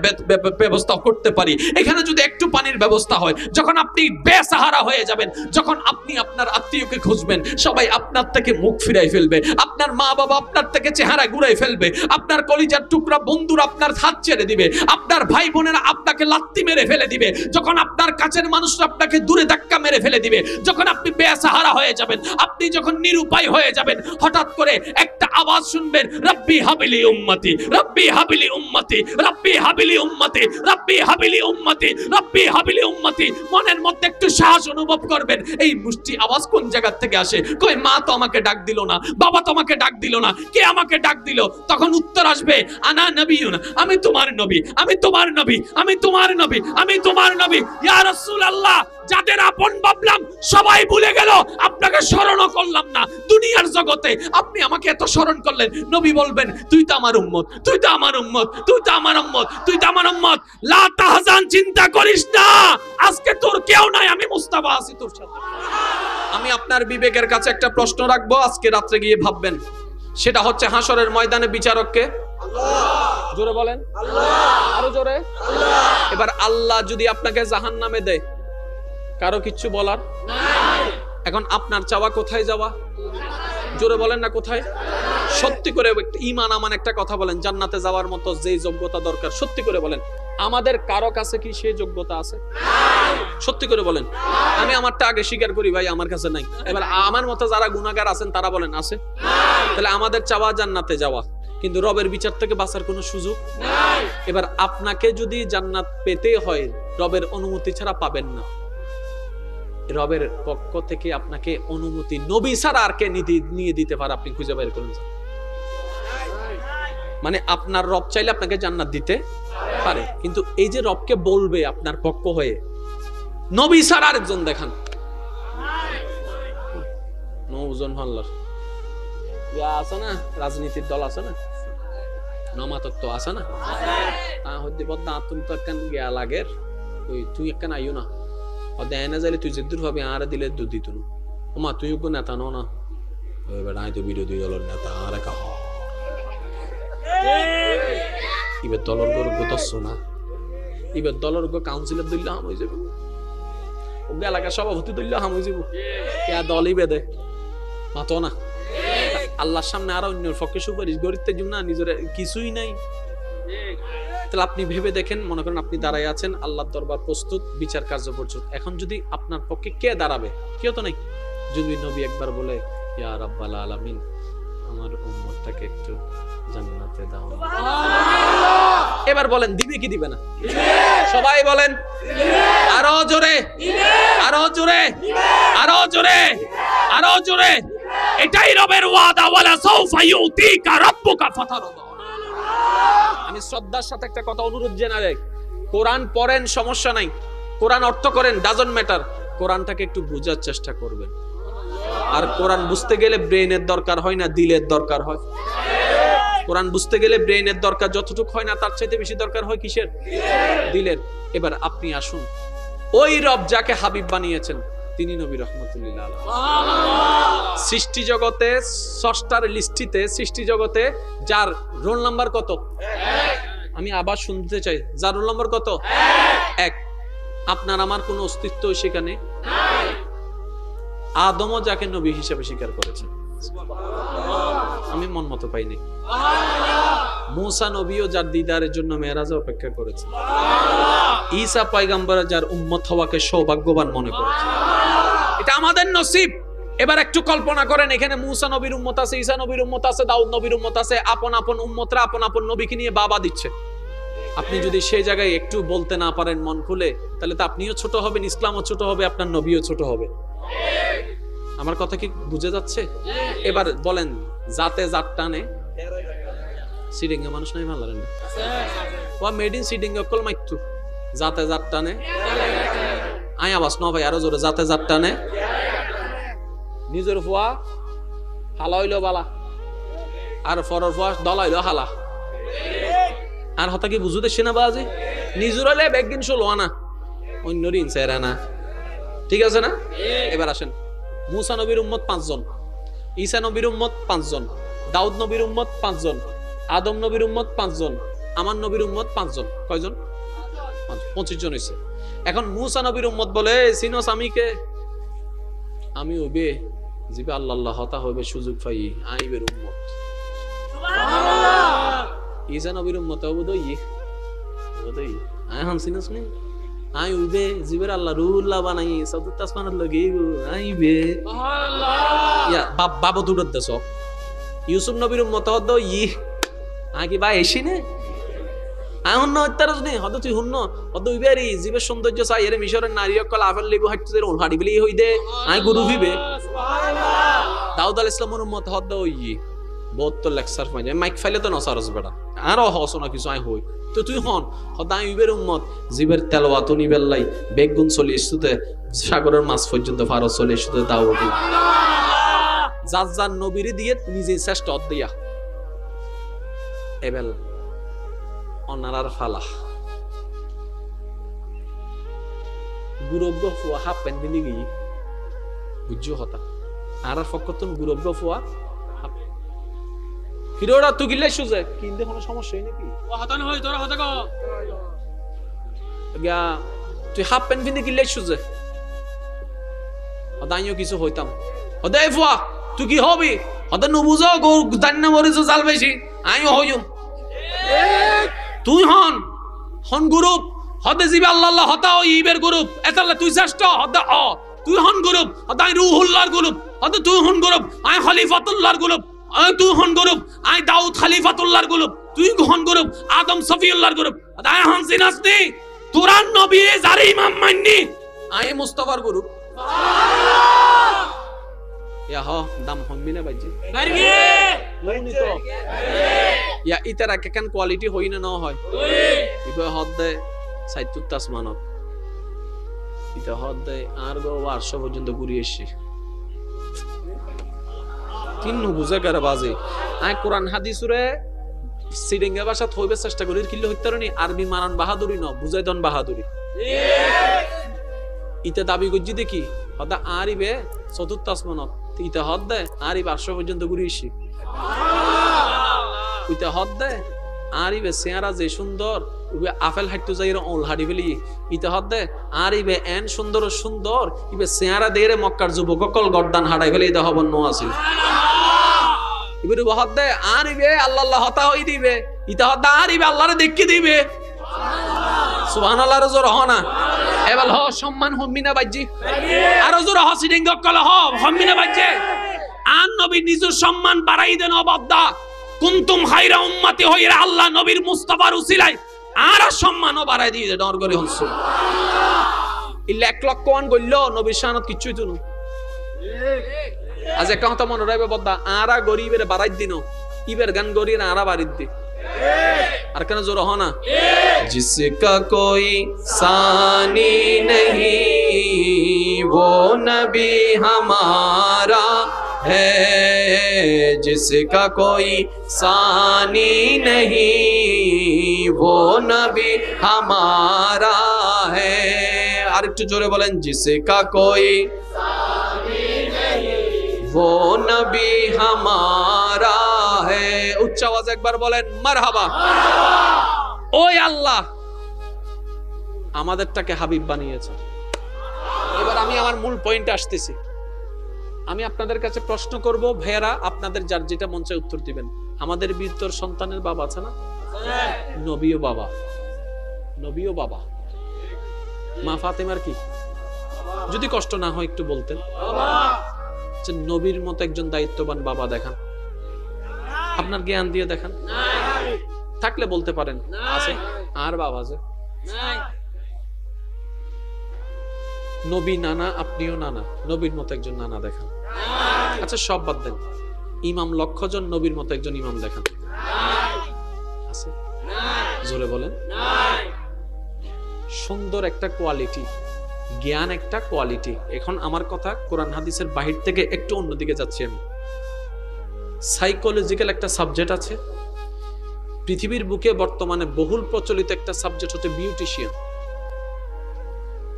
ব্যবস্থা করতে পারি, এখানে যদি একটু পানির ব্যবস্থা হয়, যখন আপনি বেসাহারা হয়ে যাবেন, যখন আপনি আপনার আত্মীয়কে খুঁজবেন, সবাই আপনার থেকে মুখ ফিরাই ফেলবে, আপনার মা বাবা আপনার থেকে চেহারা ঘুরাই ফেলবে, আপনার কলিজার টুকরা বন্ধুরা আপনার হাত ছেড়ে দিবে, আপনার ভাই বোনেরা আপনাকে লাত্তি মেরে ফেলে দিবে, যখন আপনার কাছের মানুষরা আপনাকে দূরে ধাক্কা মেরে ফেলে দিবে, যখন আপনি বেসাহারা হয়ে যাবেন, আপনি যখন নিরুপায় হয়ে যাবেন, হঠাৎ করে একটা আওয়াজ শুনবেন, রব্বি হাবিলি উম্মতি, রব্বি হাবিলি উম্মতি, রব্বি হাবিলি উম্মতি, রব্বি হাবিলি উম্মতি, রব্বি হাবিলি উম্মতি। মনের মধ্যে একটু সাহস অনুভব করবেন, এই মুষ্টি আওয়াজ কোন জায়গা থেকে আসে? কই মা তো আমাকে ডাক দিল না, বাবা তো আমাকে ডাক দিল না, কে আমাকে ডাক দিল? তখন উত্তর আসবে, আনা নবিয়ুন, আমি তোমার নবী, আমি তোমার নবী, আমি তোমার নবী, আমি তোমার নবী। ইয়া রাসূলুল্লাহ, যাদের আপন ভাবলাম সবাই ভুলে গেল, আপনাকে স্মরণও করলাম না। দুনিয়ার জগতে আপনি আমাকে এত স্মরণ করলেন, নবী বলবেন তুই তো আমার উম্মত, তুই তো আমার উম্মত, তুই তো আমার উম্মত, তুই তো আমার উম্মত। লা তাহজান, চিন্তা করিস না, আজকে তোর কেউ নাই, আমি মুস্তাফা আছি তোর সাথে। আমি আপনার বিবেকের কাছে একটা প্রশ্ন রাখবো, আজকে রাত্রে গিয়ে ভাববেন, সেটা হচ্ছে হাসরের ময়দানে বিচারককে আল্লাহ। জোরে বলেন আল্লাহ, আরো জোরে আল্লাহ। এবার আল্লাহ যদি আপনাকে জাহান্নামে দেয়, কারো কিচ্ছু বলার নাই। এখন আপনার চাওয়া কোথায় যাওয়া? জোরে বলেন না কোথায়? সত্যি করে ঈমান আমান একটা কথা বলেন, জান্নাতে যাওয়ার মতো যে যোগ্যতা দরকার সত্যি করে বলেন। আমাদের কারো কাছে কি সে যোগ্যতা আছে? সত্যি করে বলেন। আমি আমারটা আগে স্বীকার করি ভাই, আমার কাছে নাই। এবার আমার মতো যারা গুনাহগার আছেন তারা বলেন আছে? তাহলে আমাদের চাওয়া জান্নাতে যাওয়া, কিন্তু রবের বিচার থেকে বাঁচার কোনো সুযোগ নাই। এবার আপনাকে যদি জান্নাত পেতে হয় রবের অনুমতি ছাড়া পাবেন না। রবের পক্ষ থেকে আপনাকে অনুমতি নবী ছাড়া আর কে নিয়ে দিতে পারে? আপনি খুঁজে বের করুন। মানে আপনার রব চাইলে আপনাকে জান্নাত দিতে পারে, কিন্তু এই যে রবকে বলবে আপনার পক্ষ হয়ে, নবী ছাড়া আরেকজন দেখান। নৌজন হাল্লার আছে না, রাজনীতির দল আছে না, নমাতত্ব আছে না, তুমি তো একখান গিয়া লাগের, তুই একখান আইও না, দেয় না যাইলে তুই যে দূর ভাবি আর দিলে দুধ দিত না, ওমা তুই নেতা নো না, বেটা তো বিরোধী দলের নেতা আর কাহ এবার দলের গর্গ দশ না, এবার দলের কাউন্সিলর দিল্লা হাম হয়ে যাবে, এলাকার সভাপতি দিল্লা হাম হয়ে যাবো, দলই বেদে মাতো না। আল্লাহর সামনে আর অন্যের পক্ষে সুপারিশ গরিতে না, নিজের কিছুই নাই। তাহলে আপনি ভেবে দেখেন, মনে করেন আপনি দাঁড়ায় আছেন, আল্লাহর দরবার প্রস্তুত, বিচার কার্য প্রস্তুত। এখন যদি আপনার পক্ষে কে দাঁড়াবে? কেউ তো নাই। যদি নবী একবার বলে ইয়া রাব্বাল আলামিন আমার উম্মতটাকে একটু জান্নাতে দাও, এবার বলেন দিবে কি দিবে না? সবাই বলেন আরো জোরে, আরো জোরে, আরো জোরে, আরো জোরে। এটাই রবের ওয়াদা, ওয়ালা সাউফা ইউতিকা রাব্বুকা ফাতারদা। আমি শ্রদ্ধার সাথে একটা কথা অনুরোধ জানাই, কোরআন পড়েন সমস্যা নাই, কোরআন অর্থ করেন ডাজন্ট ম্যাটার, কোরআনটাকে একটু বোঝার চেষ্টা করবেন। আর কোরআন বুঝতে গেলে ব্রেইনের দরকার হয় না, দিলের দরকার হয়। কোরআন বুঝতে গেলে ব্রেইনের দরকার যতটুকু হয় না, তার চাইতে বেশি দরকার হয় কিসের? দিলের। এবার আপনি আসুন, ওই রব যাকে হাবিব বানিয়েছেন তিনি নবী রাহমাতুল্লিল আলাইহি। সৃষ্টি জগতে ষষ্ঠার লিস্টিতে, সৃষ্টি জগতে যার রোল নাম্বার কত? আমি আবার শুনতে চাই, যার রোল নাম্বার কত? এক। আপনার আমার কোনো অস্তিত্ব সেখানে নাই। আদমও যাকে নবী হিসেবে স্বীকার করেছেন, আমি মন মতো পাইনি। মুসা নবীও যার দিদারের জন্য মেরাজে অপেক্ষা করেছেন। ঈসা পয়গম্বর যার উম্মত হওয়াকে সৌভাগ্যবান মনে করেছেন। এটা আমাদের নসিব। এবার একটু কল্পনা করেন, এখানে মুসা নবীর উম্মত আছে, ঈসা নবীর উম্মত আছে, দাউদ নবীর উম্মত আছে, আপন আপন উম্মতরা আপন আপন নবীকে নিয়ে বাবা দিচ্ছে। আপনি যদি সেই জায়গায় একটু বলতে না পারেন মন খুলে, তাহলে তো আপনিও ছোট হবেন, ইসলামও ছোট হবে, আপনার নবীও ছোট হবে। আমার কথা কি বুঝে যাচ্ছে? এবার বলেন, জাতে জাত টানে সিডিংয়ে মানুষ নাই ভালো লাগে না, ওয়া মেড ইন সিডিংয়ে অকল মাইতু, জাতে জাত টানে আই আওয়াজ ন ভাই আরো জোরে, জাতে জাত টানে নিজের ফুয়া হালা হইলো বালা, আর ফরর ফুয়া দলা হইলো হালা। আর হতা কি বুঝু দেশে না বাজে, নিজুর হলে বেগদিন ষোলো আনা, অন্যর ইনসাইর আনা, ঠিক আছে না? এবার আসেন, মুসা নবীর উম্মত 5 জন, ঈসা নবীর উম্মত 5 জন, দাউদ নবীর উম্মত 5 জন, আদম নবীর উম্মত 5 জন, আমার নবীর উম্মত 5 জন। কয়জন? 25 জন হইছে। এখন মুসা নবীর উম্মত বলে, সিনোস আমি কে? আমি হইবে জিবে আল্লাহ আল্লাহ হতা হইবে সুযোগ পাই আইবের উম্মত। সুবহানাল্লাহ। ঈসা নবীর উম্মত হবে দই দই আই হাম সিনোস নি আই উবে জিবের আল্লাহ রুল্লাহ বানাই সাদত আসমানের লাগি আইবে সুবহানাল্লাহ। ইয়া বাবা দুড়ত দেছ ইউসুফ নবীর উম্মত হদ ই আকি ভাই এসিনে আই হন্ন ইত্তারজ নে হদ তুই হন্ন হদ উবেরি জিবের সৌন্দর্য চাই এর মিশরের নারী অকল আফেল লেবু হাইতে ওল হাড়ি বলি হই দে আই গুরু ভিবে সুবহানাল্লাহ। দাউদ আলাইহিস সালামের উম্মত হদ ই বহুত তো লেকচার পাই মাইক ফাইলে তো নসারস বেটা আর হস না কিছু আই হই তো তুই হন হদাই উবের উম্মত জিবের তেলাওয়াত নিবেল্লাই বেগুন চলে ইসুতে সাগরের মাছ পর্যন্ত ফারস চলে ইসুতে দাউদ জাজ জান নবীরে দিয়ে নিজে শ্রেষ্ঠ দিয়া এবেল অনারার ফালা গুরুব্য ফুয়া হাফ প্যান্ট দিলি গিয়ে বুঝছো হতা আর ফকতন গুরুব্য ফুয়া হিরোরা তুই গিলে সুজে কিনতে কোনো সমস্যা নাকি ও হাতানো হই তোরা হাতা গো গা তুই হাফ প্যান্ট কিনতে গিলে সুজে হদাইও কিছু হইতাম হদাই ফুয়া তুই কি হবি হদা নবুজো গো জান্না মরিছো জাল বেশি আইও হইও তুই হন হন গ্রুপ হদে জিবে আল্লাহ হতা ও ইবের গ্রুপ এতালে তুই শ্রেষ্ঠ হদে তুই হন গ্রুপ হদাই রুহুল্লাহর গ্রুপ হদে তুই হন গ্রুপ আই খলিফাতুল্লাহর গ্রুপ তুই হন গ্রুপ আই দাউদ খলিফাতুল্লাহর গ্রুপ তুই হন গ্রুপ আদম সফিউল্লাহর গ্রুপ আই হন সিনাসনি তুরান নবী যারে ইমাম মাননি আই মুস্তাফার গ্রুপ ইয়া হ দাম হমিনা বাইজি বারগে লইনি তো ইয়া ইতারা কেন কোয়ালিটি হই না হয় ইবে হদে সাইতুত তাসমানত ইতা হদে আর গো 800 পর্যন্ত ঘুরি এসেছি তিন বুঝা করে বাজে আই কোরআন হাদিসুরে সিডিঙ্গা ভাষা থইবে চেষ্টা করি কিল্লে হইতারনি আরবি মারান বাহাদুরি ন বুঝাই দন বাহাদুরি ইতা দাবি গজ্জি দেখি হদা আরিবে চতুর্থ আসমানত ইতা হদে আরি 800 পর্যন্ত ঘুরি এসেছি ইতা হদে আরিবে চেহারা যে সুন্দর উবে আপেল হাইটু যাইরে ওল হাড়ি ফেলি ইতে হদে আরিবে এন সুন্দর সুন্দর ইবে চেহারা দেরে মক্কার যুবককল গর্দান হাড়াই ফেলি ইতে হবন নো আছিল ইবে হদে আরিবে আল্লাহ হতা হই দিবে ইতে হদে আরিবে আল্লাহরে দেখি দিবে সুবহানাল্লাহ রজর হনা এবাল হ সম্মান হমিনা বাজি আর রজর হ সিডিঙ্গ কল হ হমিনা বাজে আন নবী নিজের সম্মান বাড়াই দেন অবাদা কুনতুম খায়রা উম্মতি হইরা আল্লাহ নবীর মুস্তাফার উসিলায় আর সম্মানও বাড়াই দিয়ে ডর করে হলছ ইল্লা 1 লক্ষ ওয়ান গইল নবীর শানত কিছুই তো আজ একটা কথা মনে রাখবে বদ্দা আরা গরিবের বাড়াই দিন ইবের গান গরির আরা বাড়ির দি আর কেন জোর হ না জিসকা কোই সানি नहीं वो नबी हमारा है जिसका कोई सानी नहीं वो नबी हमारा है আর একটু জোরে বলেন जिसका कोई सानी नहीं वो नबी हमारा है উচ্চ আওয়াজে একবার বলেন মারহাবা ওই আল্লাহ আমাদেরটাকে হাবিব বানিয়েছে এবার আমি আমার মূল পয়েন্টে আসতেছি আমি আপনাদের কাছে প্রশ্ন করব ভাইয়ারা আপনাদের যার যেটা মন চায় উত্তর দিবেন আমাদের ভিতর সন্তানের বাবা আছে না নবীও বাবা মা ফাতেমার কি যদি কষ্ট না হয় একটু বলতেন যে নবীর মতো একজন দায়িত্ববান বাবা দেখান আপনার জ্ঞান দিয়ে দেখান থাকলে বলতে পারেন আছে আর বাবা আছে নবী নানা আপনিও নানা নবীর মতো একজন নানা দেখান আচ্ছা সব বাদ দেন ইমাম লক্ষ জন নবীর মতো একজন ইমাম দেখান আছে জোরে বলেন সুন্দর একটা কোয়ালিটি জ্ঞান একটা কোয়ালিটি এখন আমার কথা কোরআন হাদিসের বাহির থেকে একটু অন্যদিকে যাচ্ছি আমি সাইকোলজিক্যাল একটা সাবজেক্ট আছে পৃথিবীর বুকে বর্তমানে বহুল প্রচলিত একটা সাবজেক্ট হচ্ছে বিউটিশিয়ান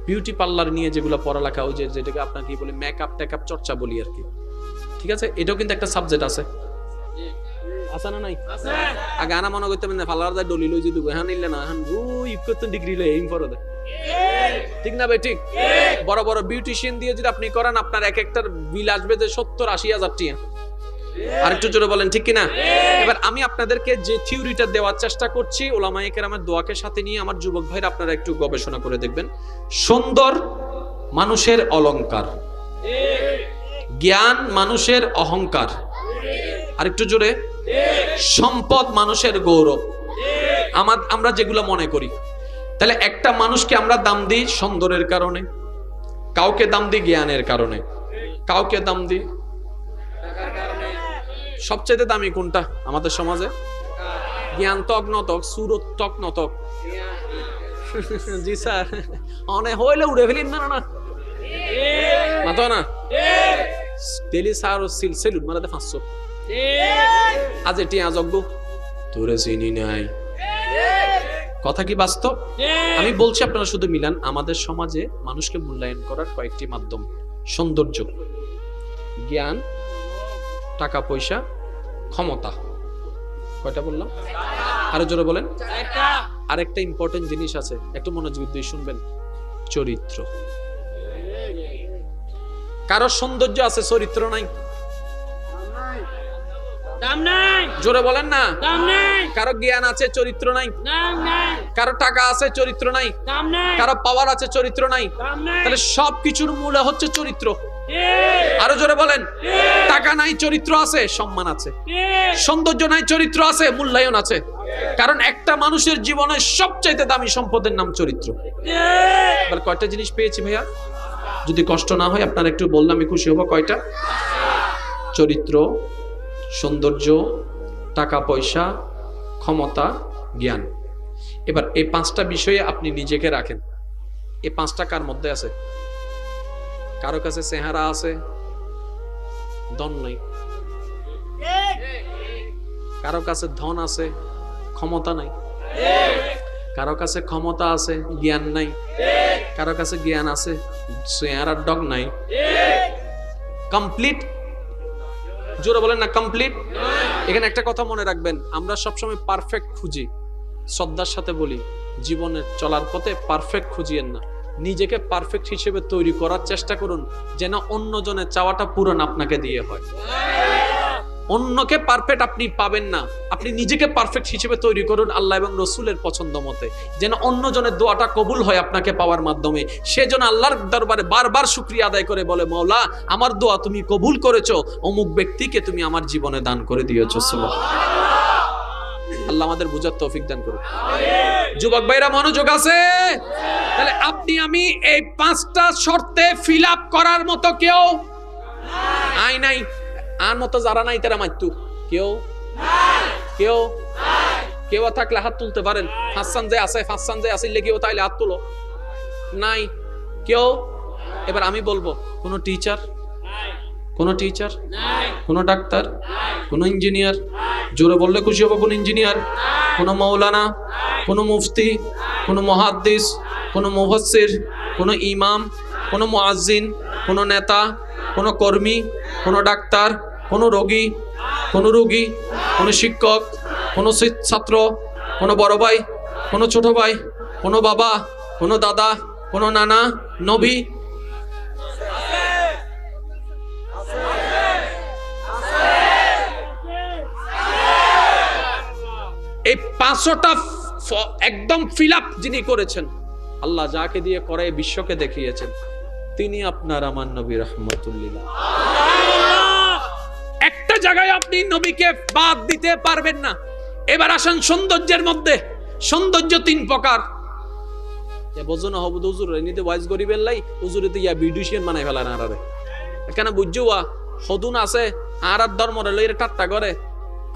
বিউটি পার্লার নিয়ে যেগুলো পড়ালেখা ওই যেটাকে আপনার কি বলে মেকআপ টেকআপ চর্চা বলি আর কি ঠিক আছে এটাও কিন্তু একটা সাবজেক্ট আছে আছে না নাই আছে আগে আনা মনে করতে না পার্লার যা ডলি লই যদি গহা নিলে না হান রুই কত ডিগ্রি লই এম পড়া দেয় ঠিক না ভাই ঠিক বড় বড় বিউটিশিয়ান দিয়ে যদি আপনি করেন আপনার এক একটার বিল আসবে যে 70-80 হাজার টাকা আরেকটু জোরে বলেন ঠিক কি না এবার আমি আপনাদেরকে যে থিওরিটা দেওয়ার চেষ্টা করছি উলামায়ে কেরামের দোয়াকে সাথে নিয়ে আমার যুবক ভাইরা আপনারা একটু গবেষণা করে দেখবেন সুন্দর মানুষের অলংকার জ্ঞান মানুষের অহংকার আরেকটু জোরে সম্পদ মানুষের গৌরব আমরা যেগুলো মনে করি তাহলে একটা মানুষকে আমরা দাম দিই সুন্দরের কারণে কাউকে দাম দিই জ্ঞানের কারণে কাউকে দাম দিই সবচেয়ে দামি কোনটা আমাদের সমাজে জ্ঞান তক নতক সুরত তক নতক জি স্যার অনেক হইলে উড়ে ফেলিন না না তো না ডেলি স্যার সেলুট মারাতে 500 আজ এটি আজজ্ঞ তোরে চিনি নাই কথা কি বাস্তব আমি বলছি আপনারা শুধু মিলান আমাদের সমাজে মানুষকে মূল্যায়ন করার কয়েকটি মাধ্যম সৌন্দর্য জ্ঞান টাকা পয়সা ক্ষমতা কয়টা বললাম আরো জোরে বলেন আরেকটা ইম্পর্টেন্ট জিনিস আছে একটু মনোযোগ দিয়ে শুনবেন চরিত্র কারো সৌন্দর্য আছে চরিত্র নাই দাম নাই জোরে বলেন না দাম নাই কারো জ্ঞান আছে চরিত্র নাই দাম নাই কারো টাকা আছে চরিত্র নাই, কারো পাওয়ার আছে চরিত্র নাই। তাহলে সবকিছুর মূলে হচ্ছে চরিত্র। আরো জোরে বলেন। টাকা নাই চরিত্র আছে, সম্মান আছে। সৌন্দর্য নাই চরিত্র আছে, মূল্যায়ন আছে। কারণ একটা মানুষের জীবনে সবচাইতে দামি সম্পদের নাম চরিত্র। এবার কয়টা জিনিস পেয়েছি ভাইয়া? যদি কষ্ট না হয় আপনারা একটু বললে আমি খুশি হব। কয়টা? চরিত্র, সৌন্দর্য, টাকা পয়সা, ক্ষমতা, জ্ঞান। এবার এই পাঁচটা বিষয়ে আপনি নিজেকে রাখেন। এই পাঁচটা কার মধ্যে আছে? কারো কাছে চেহারা আছে, ধন নাই। কারো কাছে ধন আছে, ক্ষমতা নাই। কারো কাছে ক্ষমতা আছে, জ্ঞান নাই। কারো কাছে জ্ঞান আছে, চেহারার ডগ নাই। কমপ্লিট? জোরে বলেন না কমপ্লিট। এখানে একটা কথা মনে রাখবেন, আমরা সবসময় পারফেক্ট খুঁজি। শ্রদ্ধার সাথে বলি, জীবনের চলার পথে পারফেক্ট খুঁজিয়েন না, নিজেকে পারফেক্ট হিসেবে তৈরি করার চেষ্টা করুন, যেন অন্যজনের চাওয়াটা পূরণ আপনাকে দিয়ে হয়। অন্যকে পারফেক্ট আপনি পাবেন না, আপনি নিজেকে পারফেক্ট হিসেবে তৈরি করুন আল্লাহ এবং রসুলের পছন্দ মতে, যেন অন্যজনের দোয়াটা কবুল হয় আপনাকে পাওয়ার মাধ্যমে। সেজন্য আল্লাহর দরবারে বারবার শুকরিয়া আদায় করে বলে, মওলা আমার দোয়া তুমি কবুল করেছো, অমুক ব্যক্তিকে তুমি আমার জীবনে দান করে দিয়েছো। সুবহানাল্লাহ। আল্লাহ আমাদের বুঝার তৌফিক দান করুন। যুবক ভাইরা মনোযোগ আছে? তাহলে আপনি আমি এই পাঁচটা শর্তে ফিল আপ করার মতো কেউ আই নাই। আর মতো যারা নাই তারা মাইতু কেউ কেউ কেউ থাকলে হাত তুলতে পারেন। হাসান যে আছে, হাসান যে আসলে কেউ তাইলে হাত তুলো। নাই কেউ? এবার আমি বলবো, কোন টিচার, কোন টিচার, কোন ডাক্তার, কোন ইঞ্জিনিয়ার, জোরে বললে খুশি হবো, কোন ইঞ্জিনিয়ার, কোন মৌলানা, কোন মুফতি, কোন মুহাদ্দিস, কোন মুফাসসির, কোন ইমাম, কোন মুয়াজ্জিন, কোন নেতা, কোন কর্মী, কোন ডাক্তার, কোন রোগী, কোন রোগী, কোন শিক্ষক, কোন ছাত্র, কোন বড় ভাই, কোন ছোট ভাই, কোন বাবা, কোন দাদা, কোন নানা, নবী। এই পাঁচটা একদম ফিল আপ যিনি করেছেন, আল্লাহ যাকে দিয়ে করায় বিশ্বকে দেখিয়েছেন, তিনি আপনার আমার নবী রাহমাতুল্লিল। একটা জায়গায় আপনি নবীকে বাদ দিতে পারবেন না। এবার আসেন সৌন্দর্যের মধ্যে। সৌন্দর্য তিন প্রকার। বোঝো না হবু হুজুর এমনিতে ওয়াইজ গরিবের লাই হুজুরে তো ইয়া বিউটিশিয়ান বানাই ফেলা না আরে কেন বুঝছো? হদুন আছে আর ধর্মরে লইরে ঠাট্টা করে।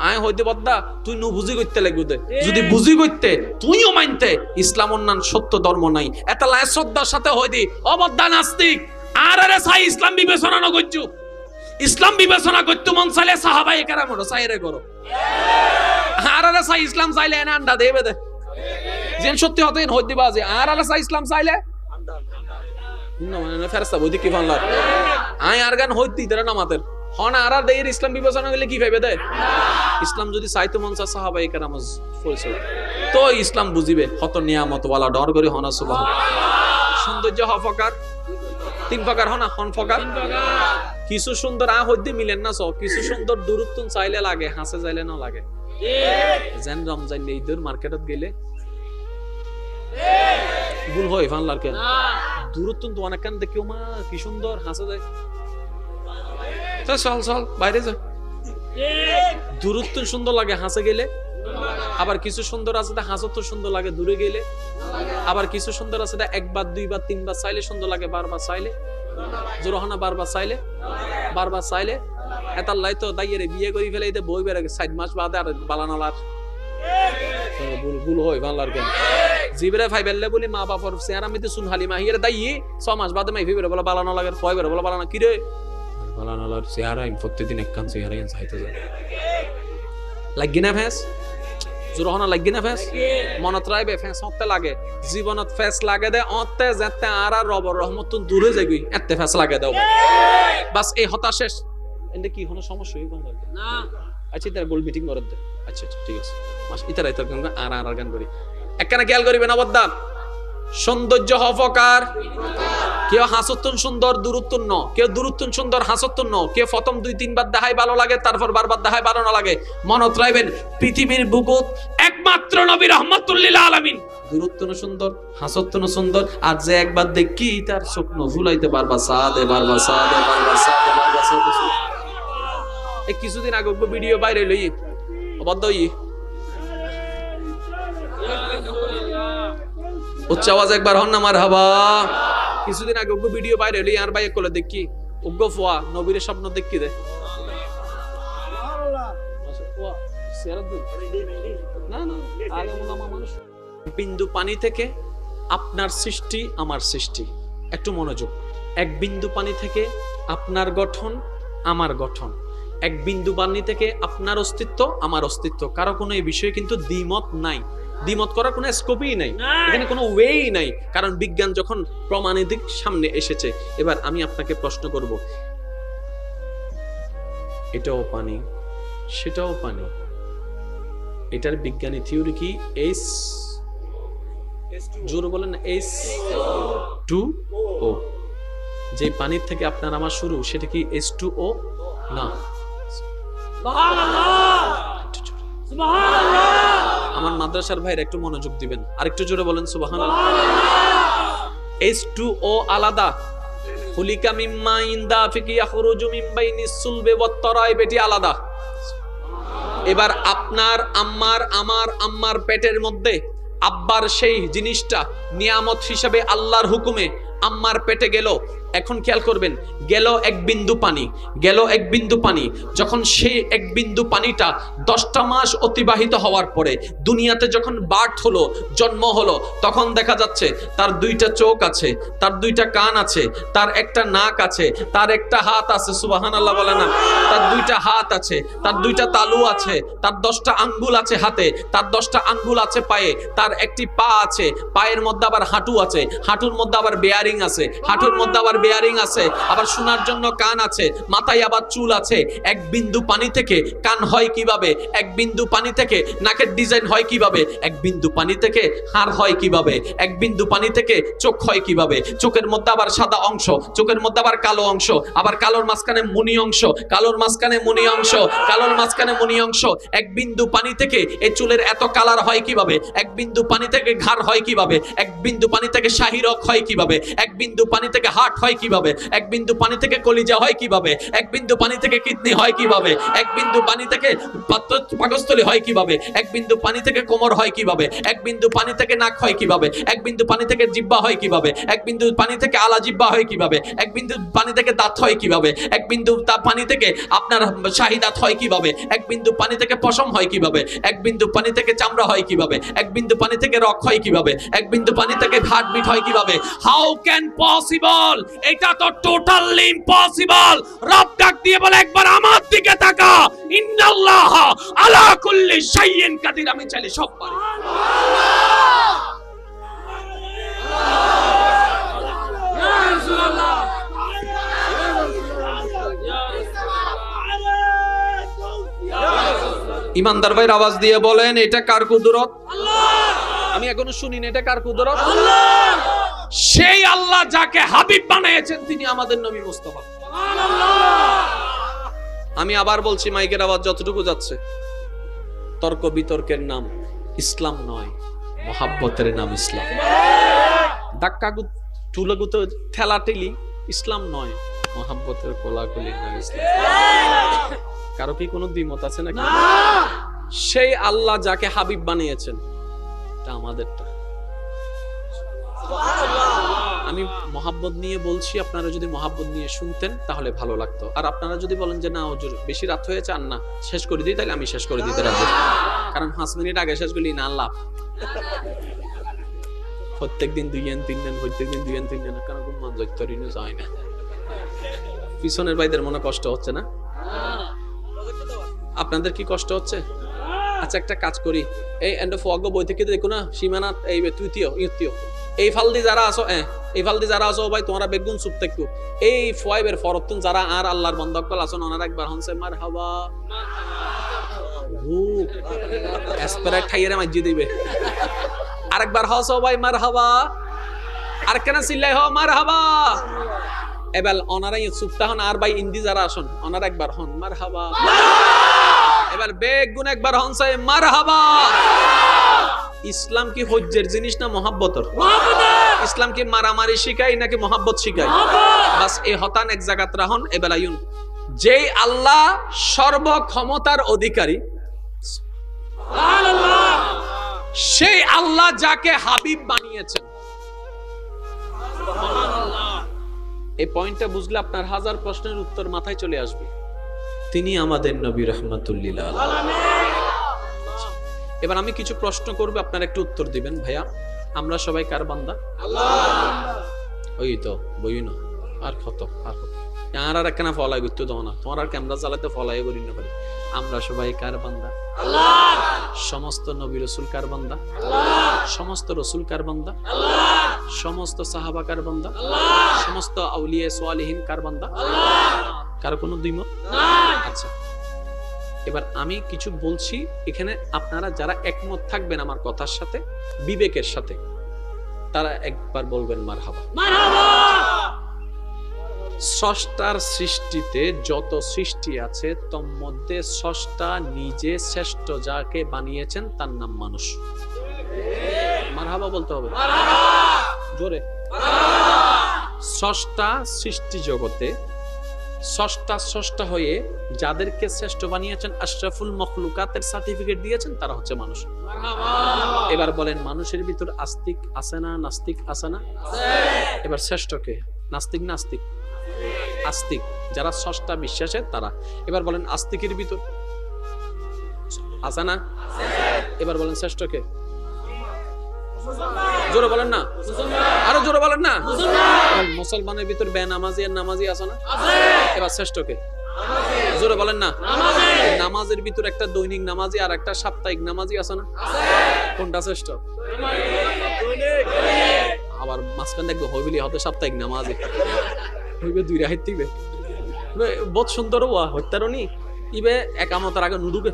আয় হইতে বদ্দা তুই নু বুঝি করতে লাগবে দে, যদি বুঝি করতে তুইও মানতে ইসলাম অন্যান্য সত্য ধর্ম নাই, এটা লাই শ্রদ্ধার সাথে হইদি অবদ্দা নাস্তিক। আর আরে সাই ইসলাম বিবেচনা না করছো, ইসলাম বিবেচনা করতে মন চাইলে সাহাবায়ে কেরাম চাইরে করো। আর আরে সাই ইসলাম চাইলে এনে আন্ডা দেবে দে, যেন সত্যি হতে হইতে বাজে। আর আরে সাই ইসলাম চাইলে না ফেরেশতা বইদি কি ফানলা আয় আর গান হইতি তারা নামাতের হন আর আর দেয়ের ইসলাম বিবেচনা করলে কি পাইবে দেয়? ইসলাম যদি চাইতো মন চা সাহাবায়ে কেরাম তো ইসলাম বুঝিবে কত নিয়ামত ওয়ালা ডর করে হনা সুবহানাল্লাহ। সৌন্দর্য হ প্রকার, তিন প্রকার হনা হন প্রকার। কিছু সুন্দর আ হইতে মিলেন না সব, কিছু সুন্দর দূরত্ব চাইলে লাগে, হাসে চাইলে না লাগে। যেন রমজান ঈদের মার্কেটত গেলে ভুল হয় ফানলার কেন দূরত্ব তো অনেক কান দেখো মা কি সুন্দর হাসে যায়, চল চল বাইরে যা। দূরত্ব সুন্দর লাগে হাসে গেলে, আবার কিছু সুন্দর আছে হাসত সুন্দর লাগে দূরে গেলে, আবার কিছু সুন্দর আছে একবার দুইবার তিনবার চাইলে সুন্দর লাগে, বারবার চাইলে জোরহানা বারবার চাইলে বারবার চাইলে এটার লাই তো দাইয়েরে বিয়ে করি ফেলে এতে বই বেড়ে 7 মাস বাদে আর বালানালার ভুল হয় বাংলার কেন জিবরে ভাই বেললে বলি মা বাবার চেহারা মিতে শুন হালি মাহিরে দাইয়ে 6 মাস বাদে মাই ফিরে বলে বালানা লাগে, কয় বেরে বলে বালানা কি রে বালানালার চেহারা প্রত্যেকদিন একখান চেহারা চাইতে যায় লাগি না ফেস জোরহানা লাগি না ফেস মনত রাইবে ফেস হতে লাগে জীবনত ফেস লাগে দে অতে যেতে আর আর রব রহমতুন দূরে যাগি এতে ফেস লাগে দাও বাস এই হতা শেষ। এন্ড কি কোনো সমস্যা হই কোন না? আচ্ছা তার গোল মিটিং করতে দে। আচ্ছা ঠিক আছে মাস ইতার ইতার গান আর আর গান করি একখানা খেয়াল করিবেন অবদ্দা। সৌন্দর্য হফকার, কেউ হাসতুন সুন্দর দূরত্ব ন, কেউ দূরত্ব সুন্দর হাসতুন ন, কেউ প্রথম 2-3 বার দেখাই ভালো লাগে তারপর বারবার দেখাই ভালো না লাগে। মনত রাখবেন পৃথিবীর বুকুত একমাত্র নবী রাহমাতুল লিল আলামিন দূরত্ব সুন্দর, হাসত্ব সুন্দর, আর যে একবার দেখি তার স্বপ্ন ভুলাইতে পারবা সাদে পারবা সাদে পারবা সাদে পারবা সাদে। এই কিছুদিন আগে ভিডিও বাইরে লই অবাধ্য উচ্চ আওয়াজ একবার হন না মারহাবা। কিছুদিন আগে ভিডিও বাইরে লই আর ভাই কোলে দেখি উগ্র ফোয়া নবীর স্বপ্ন দেখি দে বিন্দু পানি থেকে আপনার সৃষ্টি আমার সৃষ্টি, একটু মনোযোগ। এক বিন্দু পানি থেকে আপনার গঠন আমার গঠন, এক বিন্দু পানি থেকে আপনার অস্তিত্ব আমার অস্তিত্ব। কারো কোনো এই বিষয়ে কিন্তু দ্বিমত নাই, দ্বিমত করার কোনো স্কোপই নাই, এখানে কোনো ওয়েই নাই, কারণ বিজ্ঞান যখন প্রমাণিক সামনে এসেছে। এবার আমি আপনাকে প্রশ্ন করব, এটাও পানি সেটাও পানি, এটার বিজ্ঞানী থিওরি কি? এস জোরে বলেন না, H2O। যে পানির থেকে আপনার আমার শুরু সেটা কি H2O না? আমার মাদ্রাসার ভাইরা একটু মনোযোগ দিবেন, আর একটু জোরে বলেন সুবহানাল্লাহ। H2O আলাদা, খুলিকা মিম্মা ইনদা ফিকি ইয়াখরুজু মিন বাইনিস সুলবি ওয়াত তারাইব, এটি আলাদা। এবার আপনার আমার পেটের মধ্যে আব্বার সেই জিনিসটা নিয়ামত হিসেবে আল্লাহর হুকুমে আম্মার পেটে গেল। এখন খেয়াল করবেন, গেল এক বিন্দু পানি, গেল এক বিন্দু পানি। যখন সেই এক বিন্দু পানিটা 10টা মাস অতিবাহিত হওয়ার পরে দুনিয়াতে যখন বার্থ হলো, জন্ম হলো, তখন দেখা যাচ্ছে তার 2টা চোখ আছে, তার 2টা কান আছে, তার একটা নাক আছে, তার একটা হাত আছে, সুবহানাল্লাহ বলে না, তার 2টা হাত আছে, তার 2টা তালু আছে, তার 10টা আঙ্গুল আছে হাতে, তার 10টা আঙ্গুল আছে পায়ে, তার একটি পা আছে, পায়ের মধ্যে আবার হাঁটু আছে, হাঁটুর মধ্যে আবার বেয়ারিং আছে, হাঁটুর মধ্যে আবার বেয়ারিং আছে, আবার শোনার জন্য কান আছে, মাথায় আবার চুল আছে। এক বিন্দু পানি থেকে কান হয় কিভাবে? এক বিন্দু পানি থেকে নাকের ডিজাইন হয় কিভাবে? এক বিন্দু পানি থেকে হাড় হয় কিভাবে? এক বিন্দু পানি থেকে চোখ হয় কিভাবে? চোখের মধ্যে আবার সাদা অংশ, চোখের মধ্যে আবার কালো অংশ, আবার কালোর মাঝখানে মণি অংশ, কালোর মাঝখানে মণি অংশ, কালোর মাঝখানে মণি অংশ। এক বিন্দু পানি থেকে এই চুলের এত কালার হয় কিভাবে? এক বিন্দু পানি থেকে ঘাড় হয় কিভাবে? এক বিন্দু পানি থেকে শাহী রগ হয় কিভাবে? এক বিন্দু পানি থেকে হার্ট হয় কিভাবে? এক বিন্দু পানি থেকে কলিজা হয় কিভাবে? এক বিন্দু পানি থেকে কিডনি হয় কিভাবে? এক বিন্দু পানি থেকে পাকস্থলী হয় কিভাবে? এক বিন্দু পানি থেকে কোমর হয় কিভাবে? এক বিন্দু পানি থেকে নাক হয় কিভাবে? এক বিন্দু পানি থেকে জিহ্বা হয় কিভাবে? এক বিন্দু পানি থেকে আলা জিহ্বা হয় কিভাবে? এক বিন্দু পানি থেকে দাঁত হয় কিভাবে? এক বিন্দু পানি থেকে আপনার শাহী দাঁত হয় কিভাবে? এক বিন্দু পানি থেকে পশম হয় কিভাবে? এক বিন্দু পানি থেকে চামড়া হয় কিভাবে? এক বিন্দু পানি থেকে রক হয় কিভাবে? এক বিন্দু পানি থেকে হার্টবিট হয় কিভাবে? How can possible? এটা তো টোটালি ইম্পসিবল। রব ডাক দিয়ে বলে, একবার আমার দিকে তাকা, ইন্নাল্লাহ আলা কুল্লি শাইইন কাদির, আমি চাইলে সব পারি। ইমানদার ভাইয়ের আওয়াজ দিয়ে বলেন, এটা কার কুদরত? আমি এখনো শুনিনি, এটা কার কুদরত? সেই আল্লাহ যাকে হাবিব বানিয়েছেন তিনি আমাদের নবী মুস্তাফা। আমি আবার বলছি, মাইকের আওয়াজ যতটুকু যাচ্ছে, তর্ক বিতর্কের নাম ইসলাম নয়, মহাব্বতের নাম ইসলাম। ধাক্কা টুলাগুতো ঠেলাঠেলি ইসলাম নয়, মহাব্বতের কোলাকুলির নাম ইসলাম। কারো কি কোনো দ্বিমত আছে নাকি? সেই আল্লাহ যাকে হাবিব বানিয়েছেন এটা আমাদেরটা। আমি মহাব্বত নিয়ে বলছি, আপনারা যদি মহাব্বত নিয়ে শুনতেন তাহলে ভালো লাগতো। আর আপনারা যদি বলেন যে না হুজুর বেশি রাত হয়েছে আর না, শেষ করে দিই, তাহলে আমি শেষ করে দিতে রাজি, কারণ 5 মিনিট আগে শেষ করলি না লাভ। প্রত্যেকদিন 2-3 দিন, প্রত্যেকদিন 2-3 দিন, কারণ খুব মন জৈতরিনও যায় না। পিছনের ভাইদের মনে কষ্ট হচ্ছে না? আপনাদের কি কষ্ট হচ্ছে? আচ্ছা একটা কাজ করি, এই এন্ড অফ ওয়াগ বই থেকে দেখো না, সীমানা এই তৃতীয় এই ফালদি যারা আছো, এই ফালদি যারা আছো ভাই, তোমরা বেগুন চুপ থাকো। এই ফয়েবের ফরতুন যারা আর আল্লাহর বন্ধকল আছো, ওনারা একবার হনছে মারহাবা, এসপেরাইট খাইয়েরে মাইজি দিবে। আরেকবার হসো ভাই মারহাবা, আর কেন চিল্লাই হ মারহাবা। এবার ওনারাই চুপটা হন, আর ভাই ইন্দি যারা আসুন ওনারা একবার হন মারহাবা। এবার বেগুন একবার হনছে মারহাবা। ইসলাম কি হজ্জের জিনিস না মহাব্বতর? ইসলাম কি মারামারি শিখাই নাকি মহাব্বত শিখাই? বাস এই হতান এক জায়গাত রাহন এবেলায়ুন। যেই আল্লাহ সর্বক্ষমতার অধিকারী, সেই আল্লাহ যাকে হাবিব বানিয়েছেন, এই পয়েন্টটা বুঝলে আপনার হাজার প্রশ্নের উত্তর মাথায় চলে আসবে। তিনি আমাদের নবী রাহমাতুল লিল আলামিন। এবার আমি কিছু প্রশ্ন করব, আপনারা একটু উত্তর দিবেন। ভাইয়া, আমরা সবাই কার বান্দা? আল্লাহ। ওই তো বই না আর কত আর কত আর একখানা ফলাই করতে দাও না, তোমার আর ক্যামেরা চালাতে ফলাই করি না পারি। আমরা সবাই কার বান্দা? আল্লাহ। সমস্ত নবী রাসূল কার বান্দা? আল্লাহ। সমস্ত রাসূল কার বান্দা? আল্লাহ। সমস্ত সাহাবা কার বান্দা? আল্লাহ। সমস্ত আউলিয়া সালেহিন কার বান্দা? আল্লাহ। কার কোনো দ্বিমত নাই? আচ্ছা, এবার আমি কিছু বলছি, এখানে আপনারা যারা একমত থাকবেন আমার কথার সাথে, বিবেকের সাথে, তারা একবার বলবেন মারহাবা। মারহাবা। স্রষ্টার সৃষ্টিতে যত সৃষ্টি আছে তোর মধ্যে স্রষ্টা নিজে শ্রেষ্ঠ, যাকে বানিয়েছেন তার নাম মানুষ। মারহাবা বলতে হবে, জোরে। স্রষ্টা সৃষ্টি জগতে স্রষ্টা হয়ে যাদেরকে শ্রেষ্ঠ বানিয়েছেন, আশরাফুল মখলুকাতের সার্টিফিকেট দিয়েছেন, তারা হচ্ছে মানুষ। এবার বলেন, মানুষের ভিতর আস্তিক আছে না, নাস্তিক আছে না? এবার শ্রেষ্ঠকে? নাস্তিক না আস্তিক? আস্তিক, যারা স্রষ্টা বিশ্বাসে তারা। এবার বলেন, আস্তিকের ভিতর আছে না? এবার বলেন, শ্রেষ্ঠকে? জোরে বলেন না, আরো জোরে বলেন না। মুসলমানের ভিতর বেনামাজি আর নামাজি আছে না? এবার শ্রেষ্ঠকে? জোরে বলেন না। নামাজের ভিতর একটা দৈনিক নামাজি আর একটা সাপ্তাহিক নামাজি আছে না? কোনটা শ্রেষ্ঠ? আবার মাঝখান দেখবে হইবিলি হতে সাপ্তাহিক নামাজি হইবে দুই রাহিত দিবে, বহুত সুন্দর ওয়া হত্যারণী ইবে একামতার আগে নুডুবে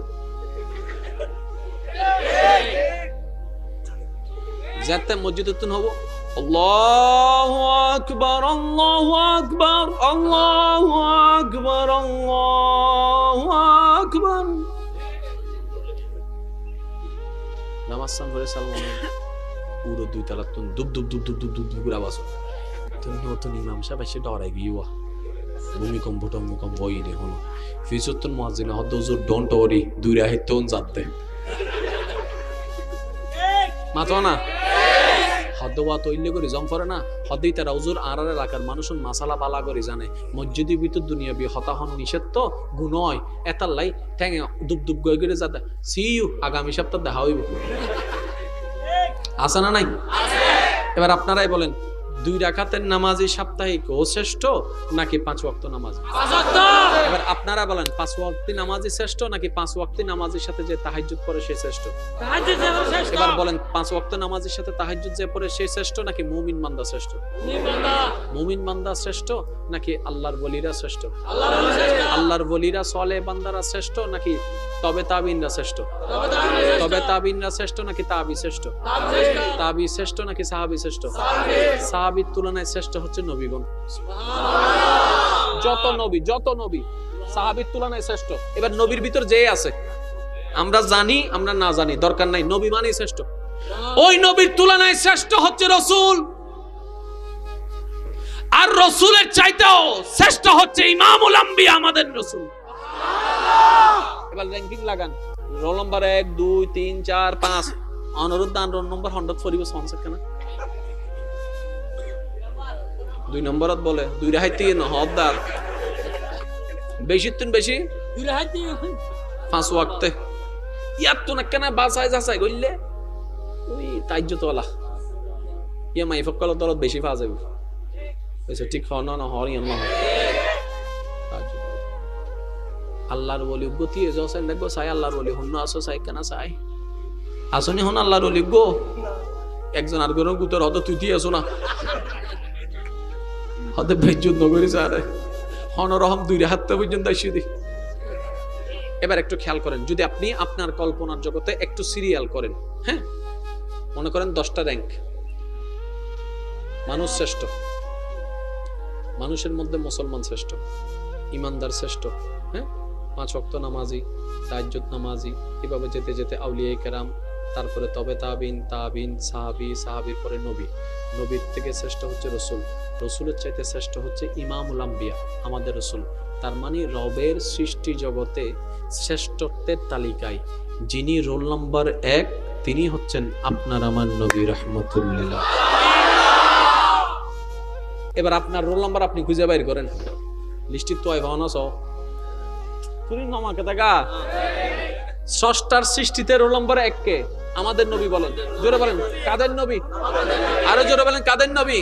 যাতে মসজিদে হব আল্লাহু আকবার, আল্লাহু আকবার, আল্লাহু আকবার, আল্লাহু আকবার। নামাজ সাম করে সালাম পুরো দুই তালা তুন দুব দুব দুব দুব দুব দুব করে আওয়াজ হয়। তো নতুন ইমাম সাহেব এসে ডরাই গিয়া ভূমিকম্প টম্ভূকম্প হইনি হলো ফিজুত্তুন মুয়াজ্জিন হদ হুজুর ডোন্ট ওয়ারি দুই রাহিত তোন যাতে মাতো না হদওয়া তৈলে করে জম করে না হদেই তারা হুজুর আর এলাকার মানুষ মাসালা বালা করে জানে মসজিদের ভিতর দুনিয়াবি হতাহন নিষেধ তো গুণয় এতাল্লাই ঠ্যাঙে দুব দুব গই করে যাতে সি ইউ আগামী সপ্তাহ দেখা হইব আছে না নাই? এবার আপনারাই বলেন, দুই রাকাতের নামাজি সাপ্তাহিক ও শ্রেষ্ঠ নাকি 5 ওয়াক্ত নামাজি? 5 ওয়াক্ত। এবার আপনারা বলেন, 5 ওয়াক্তি নামাজি শ্রেষ্ঠ নাকি 5 ওয়াক্তি নামাজের সাথে যে তাহাজ্জুদ পড়ে সে শ্রেষ্ঠ? তাহাজ্জুদ শ্রেষ্ঠ। এবার বলেন, 5 ওয়াক্ত নামাজের সাথে তাহাজ্জুদ যে পড়ে সে শ্রেষ্ঠ নাকি মুমিন বান্দা শ্রেষ্ঠ? মুমিন বান্দা শ্রেষ্ঠ নাকি আল্লাহর ওলিরা শ্রেষ্ঠ? আল্লাহর ওলিরা সালেহ বান্দারা শ্রেষ্ঠ নাকি তবে তাবিনরা শ্রেষ্ঠ? তবে তাবিনরা শ্রেষ্ঠ নাকি তাবি শ্রেষ্ঠ? তাবি শ্রেষ্ঠ নাকি সাহাবী শ্রেষ্ঠ? সাহাবীর তুলনায় শ্রেষ্ঠ হচ্ছে নবীগণ। যত নবী সাহাবীর তুলনায় শ্রেষ্ঠ। এবার নবীর ভিতর যে আছে আমরা জানি আমরা না জানি দরকার নাই, নবী মানেই শ্রেষ্ঠ। ওই নবীর তুলনায় শ্রেষ্ঠ হচ্ছে রাসূল, আর রাসূলের চাইতেও শ্রেষ্ঠ হচ্ছে ইমামুল আম্বিয়া আমাদের রাসূল। এবার র‍্যাঙ্কিং লাগান, রোল নাম্বার 1 2 3 4 5 অনুরোধ দান রোল নাম্বার 100 ফরিব সংসদ কেন 2 নম্বরত বলে 2 রাহাইতি ন হদ্দার বেশি তুন বেশি 2 রাহাইতি 5 ওয়াক্তে ইয়াত তো না কেন বাসাই যাসাই গইলে ওই তাইজ্জত ওয়ালা ইয়া মাই ফকল দলত বেশি ফা যাবে এসে ঠিক হ না হরি না আল্লাহর ওলি গতি জসাই দেখো সাই আল্লাহর ওলি হুন্ন আসো সাই কেন সাই আসনি হন আল্লাহর ওলি গো একজন আর গরো গুতর হদ তুই দিয়ে আসো না হদে বেজ্জত নগরী সারে হনরহম 2 রাহাত পর্যন্ত আইসি দি। এবার একটু খেয়াল করেন, যদি আপনি আপনার কল্পনার জগতে একটু সিরিয়াল করেন, হ্যাঁ মনে করেন 10টা র‍্যাঙ্ক, মানুষ শ্রেষ্ঠ, মানুষের মধ্যে মুসলমান শ্রেষ্ঠ, ইমানদার শ্রেষ্ঠ, হ্যাঁ 5 ওয়াক্ত নামাজি, তাহাজ্জুদ নামাজি, এভাবে যেতে যেতে আউলিয়া কেরাম, তারপরে তবে তাবিন, তাবিন, সাহাবি, সাহাবির পরে নবী, নবীর থেকে শ্রেষ্ঠ হচ্ছে রসুল, রসুলের চাইতে শ্রেষ্ঠ হচ্ছে ইমামুল আম্বিয়া আমাদের রসুল। তার মানে রবের সৃষ্টি জগতে শ্রেষ্ঠত্বের তালিকায় যিনি রোল নাম্বার 1 তিনি হচ্ছেন আপনার আমার নবী রাহমাতুল্লাহ। এবার আপনার রোল নাম্বার আপনি খুঁজে বাইর করেন, লিস্টির তো ভাবনা আমাকে দেখা স্রষ্টার সৃষ্টিতে রোল নম্বর 1 কে? আমাদের নবী। বলেন জোরে বলেন কাদের নবী? আরো জোরে বলেন কাদের নবী?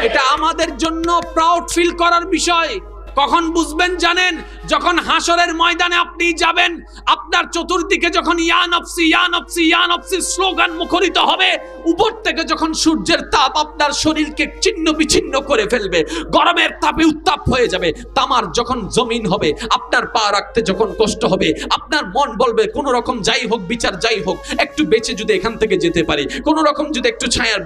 এটা আমাদের জন্য প্রাউড ফিল করার বিষয়। কখন বুঝবেন জানেন? যখন হাসরের ময়দানে আপনি যাবেন, আপনার চতুর্দিকে যখন ইয়া নফসি ইয়া নফসি ইয়া নফসি স্লোগান মুখরিত হবে, উপর থেকে যখন সূর্যের তাপ আপনার শরীরকে ছিন্ন বিচ্ছিন্ন করে ফেলবে, গরমের তাপে উত্তাপ হয়ে যাবে, তামার যখন জমিন হবে, আপনার পা রাখতে যখন কষ্ট হবে, আপনার মন বলবে কোন রকম যাই হোক বিচার যাই হোক একটু বেঁচে যদি এখান থেকে যেতে পারি, কোন রকম যদি একটু ছায়ার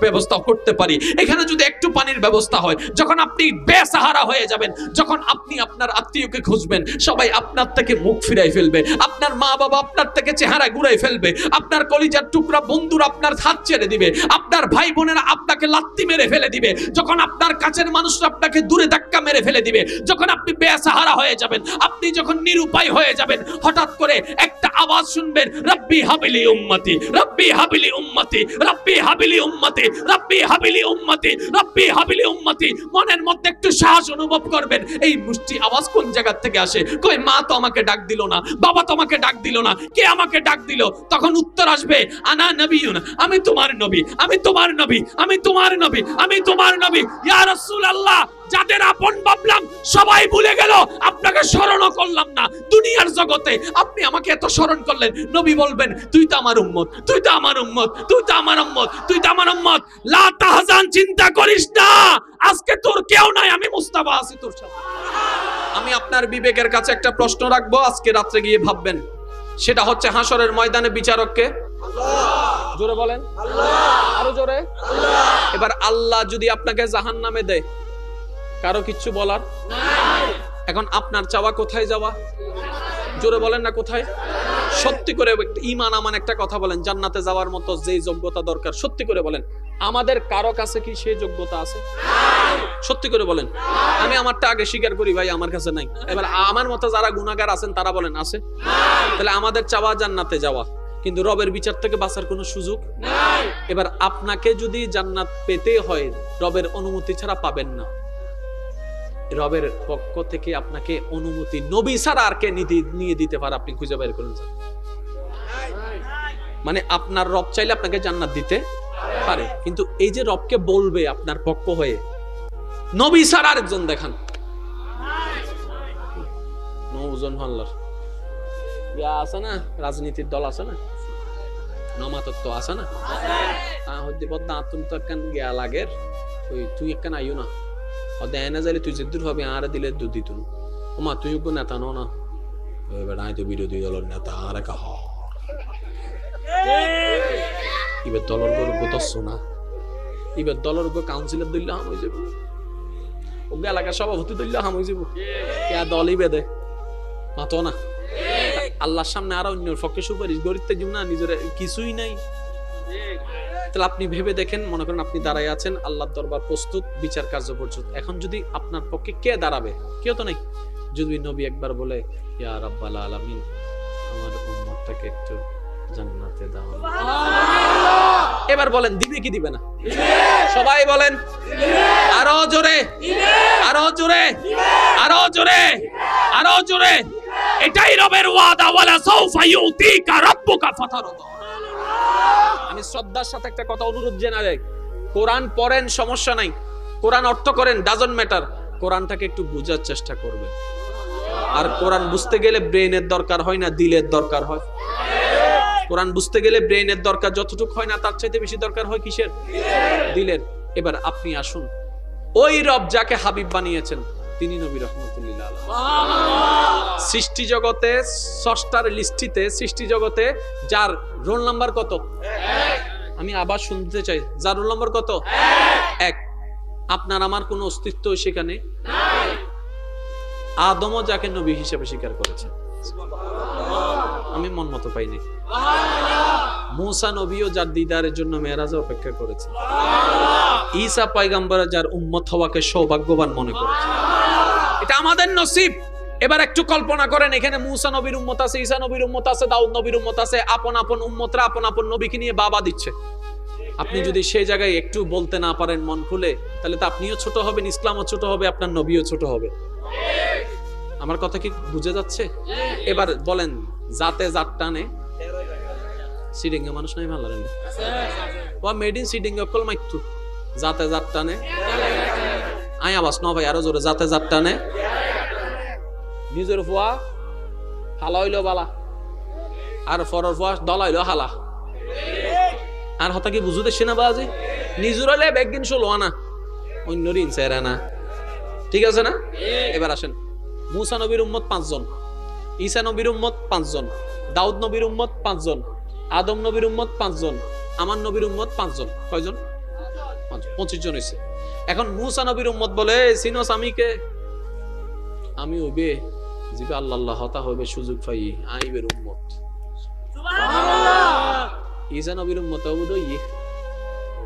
ব্যবস্থা করতে পারি, এখানে যদি একটু পানির ব্যবস্থা হয়। যখন আপনি বেসাহারা হয়ে যাবেন, যখন আপনি আপনার আত্মীয়কে খুঁজবেন, সবাই আপনার থেকে মুখ ফিরাই ফেলবে, আপনার মা বাবা আপনার থেকে চেহারা ঘুরাই ফেলবে, আপনার কলিজার টুকরা বন্ধুরা আপনার হাত ছেড়ে দিবে, আপনার ভাই বোনেরা আপনাকে লাত্তি মেরে ফেলে দিবে, যখন আপনার কাছের মানুষরা আপনাকে দূরে ধাক্কা মেরে ফেলে দিবে, যখন আপনি বেসাহারা হয়ে যাবেন, আপনি যখন নিরুপায় হয়ে যাবেন, হঠাৎ করে একটা আওয়াজ শুনবেন, রব্বি হাবিলি উম্মতি, রব্বি হাবিলি উম্মতি, রব্বি হাবিলি উম্মতি, রব্বি হাবিলি উম্মতি, রব্বি হাবিলি উম্মতি। মনের মধ্যে একটু সাহস অনুভব করবেন, এই মুষ্টি আওয়াজ কোন জায়গা থেকে আসে? কই মা তো আমাকে ডাক দিল না, বাবা তো আমাকে ডাক দিল না, কে আমাকে ডাক দিল? তখন উত্তর আসবে, আনা নবিয়ুন, আমি তোমার নবী, আমি তোমার নবী, আমি তোমার নবী, আমি তোমার নবী। ইয়া রাসূলুল্লাহ, যাদের আপন ভাবলাম সবাই ভুলে গেল, আপনাকে স্মরণও করলাম না। দুনিয়ার জগতে আপনি আমাকে এত স্মরণ করলেন, নবী বলবেন তুই তো আমার উম্মত, তুই তো আমার উম্মত, তুই তো আমার উম্মত, তুই তো আমার উম্মত। লা তাহজান, চিন্তা করিস না, আজকে তোর কেউ নাই, আমি মুস্তাফা আছি তোর সাথে। আমি আপনার বিবেকের কাছে একটা প্রশ্ন রাখবো, আজকে রাত্রে গিয়ে ভাববেন। সেটা হচ্ছে হাসরের ময়দানে বিচারককে আল্লাহ। জোরে বলেন আল্লাহ, আরো জোরে আল্লাহ। এবার আল্লাহ যদি আপনাকে জাহান্নামে দেয়, কারো কিচ্ছু বলার নাই। এখন আপনার চাওয়া কোথায় যাওয়া? জোরে বলেন না কোথায়? সত্যি করে ঈমান আমান একটা কথা বলেন, জান্নাতে যাওয়ার মতো যে যোগ্যতা দরকার সত্যি করে বলেন, আমাদের কারো কাছে কি সেই যোগ্যতা আছে? সত্যি করে বলেন। আমি আমারটা আগে স্বীকার করি, ভাই আমার কাছে নাই। এবার আমার মতো যারা গুনাহগার আছেন তারা বলেন আছে? তাহলে আমাদের চাওয়া জান্নাতে যাওয়া, কিন্তু রবের বিচার থেকে বাঁচার কোনো সুযোগ নাই। এবার আপনাকে যদি জান্নাত পেতে হয়, রবের অনুমতি ছাড়া পাবেন না। রবের পক্ষ থেকে আপনাকে অনুমতি নবী ছাড়া আর কে নিয়ে দিতে পারে? আপনি খুঁজে বের করুন। মানে আপনার রব চাইলে আপনাকে জান্নাত দিতে পারে, কিন্তু এই যে রবকে বলবে আপনার পক্ষ হয়ে, নবী ছাড়া আরেকজন দেখান। নৌজন হাল্লার ইয়া আছে না, রাজনীতির দল আছে না, নমাতত্ব আছে না, হদ্দি বদ্দা তুমি তো একখান গিয়া লাগের, ওই তুই একখান আইও না, দেয় না যাইলে তুই যে দূর হবে আর দিলে দুধ দিত ওমা, তুই নেতা নো না, বেটা তো বিরোধী দলের নেতা আর একা হ, এবার দলের গর্ব দশ না, এবার দলের কাউন্সিলর দিল্লা হাম হয়ে যাব, ওকে এলাকার সভাপতি দিল্লা হাম হয়ে যাব, দলই বেদে মাতো না। আল্লাহর সামনে আর অন্যের পক্ষে সুপারিশ গরিতে দিব না, নিজের কিছুই নাই। তাহলে আপনি ভেবে দেখেন, মনে করেন আপনি দাঁড়ায় আছেন, আল্লাহর দরবার প্রস্তুত, বিচার কার্য প্রস্তুত। এখন যদি আপনার পক্ষে কে দাঁড়াবে? কেউ তো নাই। যদি নবী একবার বলে ইয়া রাব্বাল আলামিন, আমার উম্মতটাকে একটু জান্নাতে দাও, এবার বলেন দিবে কি দিবে না? সবাই বলেন আরো জোরে, আরো জোরে, আরো জোরে, আরো জোরে। এটাই রবের ওয়াদা, ওয়ালা সাউফা ইউতিকা রাব্বুকা ফাতারদা। আমি শ্রদ্ধার সাথে একটা কথা অনুরোধ জানাই, কোরআন পড়েন সমস্যা নাই, কোরআন অর্থ করেন ডাজন্ট ম্যাটার, কোরআনটাকে একটু বোঝার চেষ্টা করবেন। আর কোরআন বুঝতে গেলে ব্রেইনের দরকার হয় না, দিলের দরকার হয়। কোরআন বুঝতে গেলে ব্রেইনের দরকার যতটুকু হয় না, তার চাইতে বেশি দরকার হয় কিসের? দিলের। এবার আপনি আসুন, ওই রব যাকে হাবিব বানিয়েছেন তিনি নবী রাহমাতুল্লিল আলাইহি। সৃষ্টি জগতে স্রষ্টার লিস্টিতে, সৃষ্টি জগতে যার রোল নাম্বার কত? 1। আমি আবার শুনতে চাই, যার রোল নাম্বার কত? 1। আপনার আমার কোনো অস্তিত্ব সেখানে নাই। আদমও যাকে নবী হিসেবে স্বীকার করেছে, আমি মন মতো পাইনি। মুসা নবীও যার দিদারের জন্য মেরাজে অপেক্ষা করেছে, ঈসা পয়গম্বর যার উম্মত হওয়াকে সৌভাগ্যবান মনে করেছে। এটা আমাদের নসিব। এবার একটু কল্পনা করেন, এখানে মুসা নবীর উম্মত আছে, ঈসা নবীর উম্মত আছে, দাউদ নবীর উম্মত আছে, আপন আপন উম্মতরা আপন আপন নবীকে নিয়ে বাবা দিচ্ছে। আপনি যদি সেই জায়গায় একটু বলতে না পারেন মন খুলে, তাহলে তো আপনিও ছোট হবেন, ইসলামও ছোট হবে, আপনার নবীও ছোট হবে। আমার কথা কি বুঝে যাচ্ছে? এবার বলেন, জাতে জাত টানে সিডিংয়ে মানুষ নাই ভালো লাগে ওয়া মেড ইন সিডিংয়ে অকল মাইতু জাতে জাত টানে আই আওয়াজ ন ভাই আরো জোরে, জাতে জাত টানে নিজের ফুয়া হালা হইলো বালা আর ফরর ফুয়া দলা হইলো হালা। আর হতা কি বুঝু দেছে না বাজি, নিজুর হলে একদিন ষোলো আনা অন্য ঋণ চেরা না, ঠিক আছে না? এবার আসেন, মুসা নবীর উম্মত 5 জন, ঈসা নবীর উম্মত 5 জন, দাউদ নবীর উম্মত 5 জন, আদম নবীর উম্মত 5 জন, আমার নবীর উম্মত 5 জন। কয়জন? 25 জন হইছে। এখন মুসা নবীর উম্মত বলে, সিনোস আমি কে? আমি হইবে জিবে আল্লাহ আল্লাহ হতা হইবে সুযোগ পাই আইবের উম্মত। সুবহানাল্লাহ। ঈসা নবীর উম্মত ওদই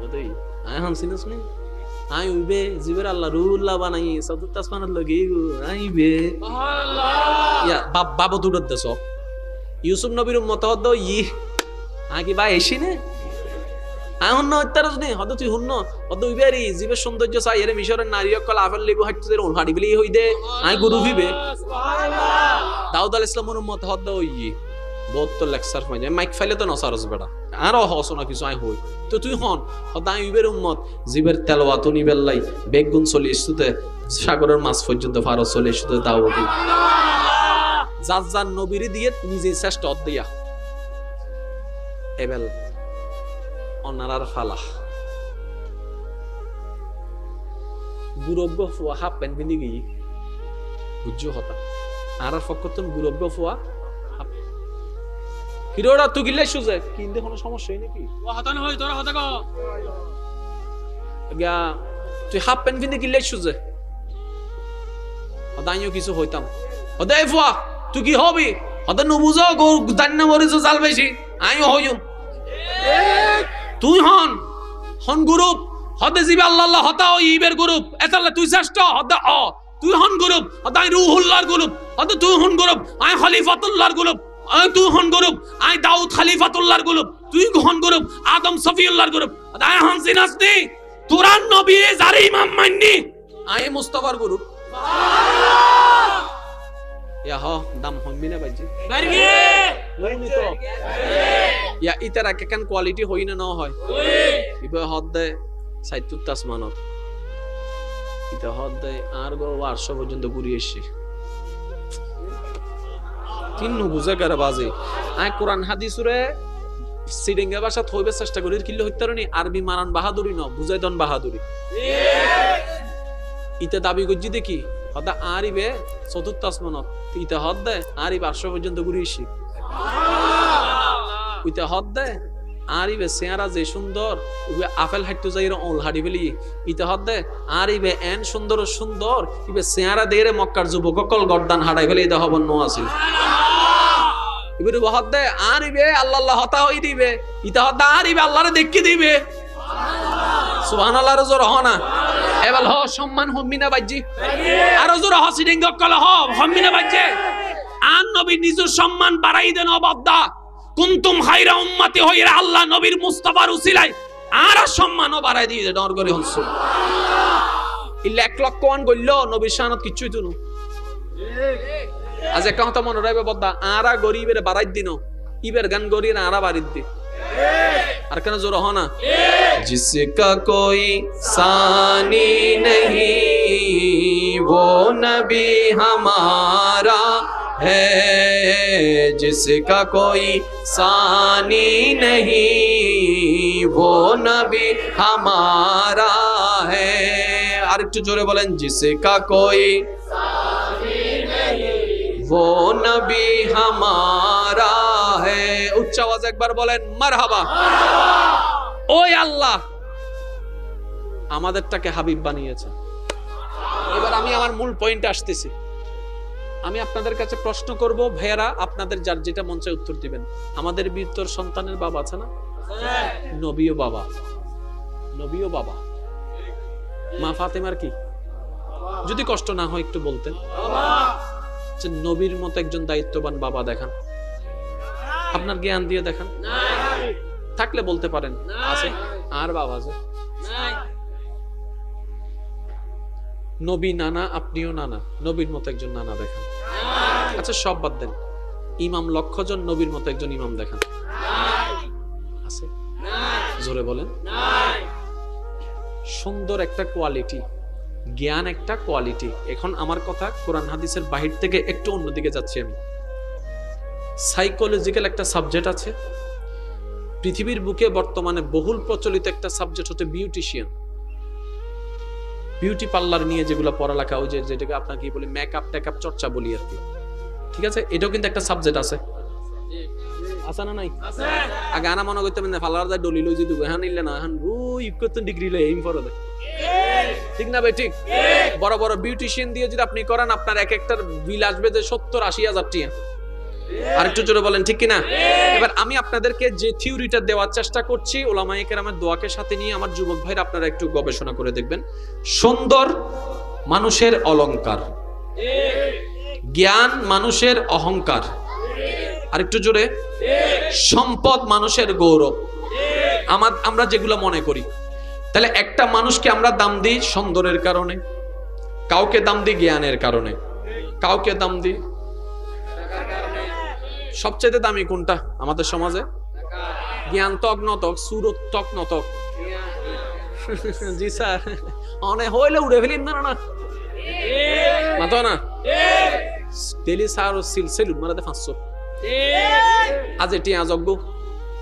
ওদই আই হাম সিনোস নে আই হইবে জিবের আল্লাহ রুহুল্লাহ বানাই চতুর্থ আসমানের লগে আইবে। সুবহানাল্লাহ। ইয়া বাবা দুডত দেছ ইউসুফ নবীর উম্মত হদ ই আকি ভাই এসি নে আহন নতারজ নে হদ তুই হুন্ন হদ উইবেরি জীবের সৌন্দর্য চাই এর মিশরের নারী অকল আফেল লেবু হাইতে ওল হাড়ি বলি হই দে আই গুরু ভিবে। সুবহানাল্লাহ। দাউদ আলাইহিস সালামের উম্মত হদ ই বহুত তো লেকচার পাই মাইক ফাইলে তো নসারস বেটা আর হসো না কিছু আই হই তো তুই হন হদ আই উইবের উম্মত জীবের তেলাওয়াত নিবেল্লাই বেগুন চলি ইসুতে সাগরের মাছ পর্যন্ত ফারস চলি ইসুতে দাউদ। যার যার নবীরে দিয়ে নিজে শ্রেষ্ঠ দিয়া এবেল অনারার ফালা গুরব্য ফুয়া হাফ প্যান্ট পিন্ধি গিয়ে বুঝছো হতা আর ফকতন গুরব্য ফুয়া হাফ হিরোরা তুই গিলে সুজে কিনতে কোনো সমস্যা নাকি ও হতা না হই তোরা হতা গো গা তুই হাফ প্যান্ট পিন্ধি গিলে সুজে হদাইও কিছু হইতাম হদাই ফুয়া তুই কি হবি হতা নবুজো গো জান্না মরিছো জাল বেশি আইও হইও তুই হন হন গ্রুপ হদে জিবে আল্লাহ আল্লাহ হতা ও ইবের গ্রুপ এতালে তুই শ্রেষ্ঠ হদে অ তুই হন গ্রুপ হদাই রুহুল্লাহর গ্রুপ হদে তুই হন গ্রুপ আই খলিফাতুল্লাহর গ্রুপ আই তুই হন গ্রুপ আই দাউদ খলিফাতুল্লাহর গ্রুপ তুই হন গ্রুপ আদম সফিউল্লাহর গ্রুপ আই হন সিনাসনি তুরান নবী জারি ইমাম মান্নি আই মুস্তাফার গ্রুপ। সুবহানাল্লাহ। ইয়া হ দাম হমিনা বাজি বারগে লইনি তো ইয়া ইতারা কেন কোয়ালিটি হই না হয় ইবে হদে সাইতুত আসমানত ইতা হদে আর গো 800 পর্যন্ত ঘুরি এসে তিন বুঝা করে বাজে আই কোরআন হাদিসুরে সিডিংগা ভাষা থইবে চেষ্টা করি কিল্লে হইতারনি আরবি মারান বাহাদুরি ন বুঝাই দন বাহাদুরি ঠিক ইতা দাবি গজ্জি দেখি হদা আরিবে চতুর্থ আসমানত ইতা হদে আরি 800 পর্যন্ত ঘুরি এসে সুবহানাল্লাহ ইতা হদে আরিবে চেহারা যে সুন্দর ইবে আপেল হাইতো যাইর ওল হাড়ি ফেলি ইতে হদে আরিবে এন সুন্দর সুন্দর ইবে চেহারা দেরে মক্কার যুবককল গর্দান হাড়াই ফেলি ইতে হবন নো আছিল। সুবহানাল্লাহ ইবে হদে আরিবে আল্লাহ আল্লাহ হতা হই দিবে ইতে হদে আরিবে আল্লাহরে দেখি দিবে। সুবহানাল্লাহ সুবহানাল্লাহ রজর হনা এবাল হ সম্মান হমিনা বাজি আর রজর হ সিডিং কল হ হমিনা বাজে আন নবী নিজের সম্মান বাড়াই দেন অবাদা কুনতুম খায়রা উম্মতি হইরা আল্লাহ নবীর মুস্তাফার উসিলায় আর সম্মানও বাড়াই দিয়ে ডর করে হল। সুবহানাল্লাহ ইল্লা 1 লক্ষ ওয়ান গইল নবীর শানত কিছুই তো ঠিক আজ একটা কথা মনে রাখবে বদ্দা আরা গরিবের বাড়াই দিন ইবের গান গরির আরা বাড়ির দি আর কেন জোর হ না জিসকা কোই সানি नहीं वो नबी हमारा है जिसका कोई सानी नहीं वो नबी हमारा है আর একটু জোরে বলেন जिसका कोई सानी नहीं वो नबी हमारा है উচ্চ আওয়াজে একবার বলেন মারহাবা মারহাবা। ওই আল্লাহ আমাদেরটাকে হাবিব বানিয়েছে। এবার আমি আমার মূল পয়েন্টে আসতেছি আমি আপনাদের কাছে প্রশ্ন করব, ভাইয়ারা আপনাদের যার যেটা মন চায় উত্তর দিবেন। আমাদের ভিতর সন্তানের বাবা আছে না? নবীও বাবা, নবীও বাবা। মা ফাতেমার কি? যদি কষ্ট না হয় একটু বলতেন। যে নবীর মতো একজন দায়িত্ববান বাবা দেখান, আপনার জ্ঞান দিয়ে দেখান। থাকলে বলতে পারেন আছে। আর বাবা আছে? নবী নানা, আপনিও নানা, নবীর মতো একজন নানা দেখান। আচ্ছা সব বাদ দেন, ইমাম লক্ষ জন, নবীর মতো একজন ইমাম দেখান। আছে? জোরে বলেন। সুন্দর একটা কোয়ালিটি, জ্ঞান একটা কোয়ালিটি। এখন আমার কথা কোরআন হাদিসের বাহির থেকে একটু অন্যদিকে যাচ্ছি আমি। সাইকোলজিক্যাল একটা সাবজেক্ট আছে পৃথিবীর বুকে বর্তমানে বহুল প্রচলিত একটা সাবজেক্ট হচ্ছে বিউটিশিয়ান। বিউটি পার্লার নিয়ে যেগুলো পড়ালেখা, ওই যেটাকে আপনার কি বলি মেকআপ টেকআপ চর্চা বলি আর কি, ঠিক আছে? এটাও কিন্তু একটা সাবজেক্ট আছে, আছে না নাই? আগে আনা মনে করতে না পার্লার যায় ডলি লই যেতে হ্যাঁ নিলে না, এখন রুই কত ডিগ্রি লই এইম পড়া দেয়, ঠিক না ভাই? ঠিক। বড় বড় বিউটিশিয়ান দিয়ে যদি আপনি করেন, আপনার এক একটার বিল আসবে যে 70-80 হাজার টাকা। আরেকটু জোরে বলেন ঠিক কিনা? এবার আমি আপনাদেরকে যে থিওরিটা দেওয়ার চেষ্টা করছি, ওলামায়ে কেরামের দোয়াকে সাথে নিয়ে, আমার যুবক ভাইরা আপনারা একটু গবেষণা করে দেখবেন। সুন্দর মানুষের অলংকার, জ্ঞান মানুষের অহংকার, আরেকটু জোরে, সম্পদ মানুষের গৌরব। আমরা যেগুলো মনে করি, তাহলে একটা মানুষকে আমরা দাম দিই সুন্দরের কারণে, কাউকে দাম দিই জ্ঞানের কারণে, কাউকে দাম দিই। সবচেয়ে দামি কোনটা আমাদের সমাজে? জ্ঞান তক নতক, সুরত তক নতক। জি স্যার, অনেক হইলে উড়ে ফেলি না না মাতো না তেলি সার সিলসিল মারাতে 500 আজ এটি আজজ্ঞ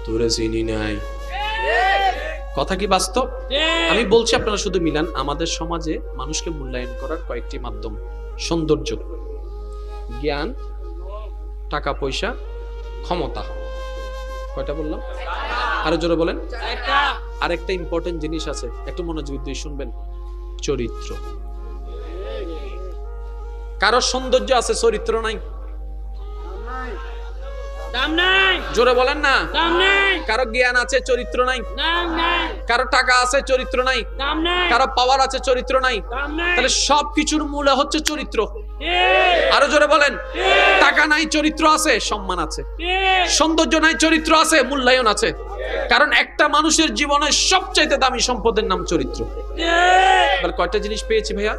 তোরে চিনি নাই। কথা কি বাস্তব? আমি বলছি আপনারা শুধু মিলান। আমাদের সমাজে মানুষকে মূল্যায়ন করার কয়েকটি মাধ্যম: সৌন্দর্য, জ্ঞান, টাকা পয়সা, ক্ষমতা। কয়টা বললাম? আরো জোরে বলেন। আরেকটা ইম্পর্টেন্ট জিনিস আছে, একটু মনোযোগ দিয়ে শুনবেন, চরিত্র। কারো সৌন্দর্য আছে, চরিত্র নাই। জোরে বলেন না। কারো জ্ঞান আছে, চরিত্র নাই। কারো টাকা আছে, চরিত্র নাই। কারো পাওয়ার আছে, চরিত্র নাই। তাহলে সবকিছুর মূল হচ্ছে চরিত্র। আরো জোরে বলেন। টাকা নাই, চরিত্র আছে, সম্মান আছে। সৌন্দর্য নাই, চরিত্র আছে, মূল্যায়ন আছে। কারণ একটা মানুষের জীবনে সবচাইতে দামি সম্পদের নাম চরিত্র। এবার কয়টা জিনিস পেয়েছি ভাইয়া?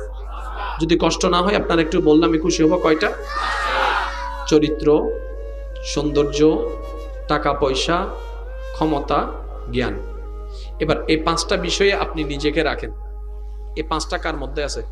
যদি কষ্ট না হয় আপনারা একটু বললাম, আমি খুশি হব। কয়টা? চরিত্র, সৌন্দর্য, টাকা পয়সা, ক্ষমতা, জ্ঞান। এবার এই 5টা বিষয়ে আপনি নিজেকে রাখেন। এই 5টা কার মধ্যে আছে?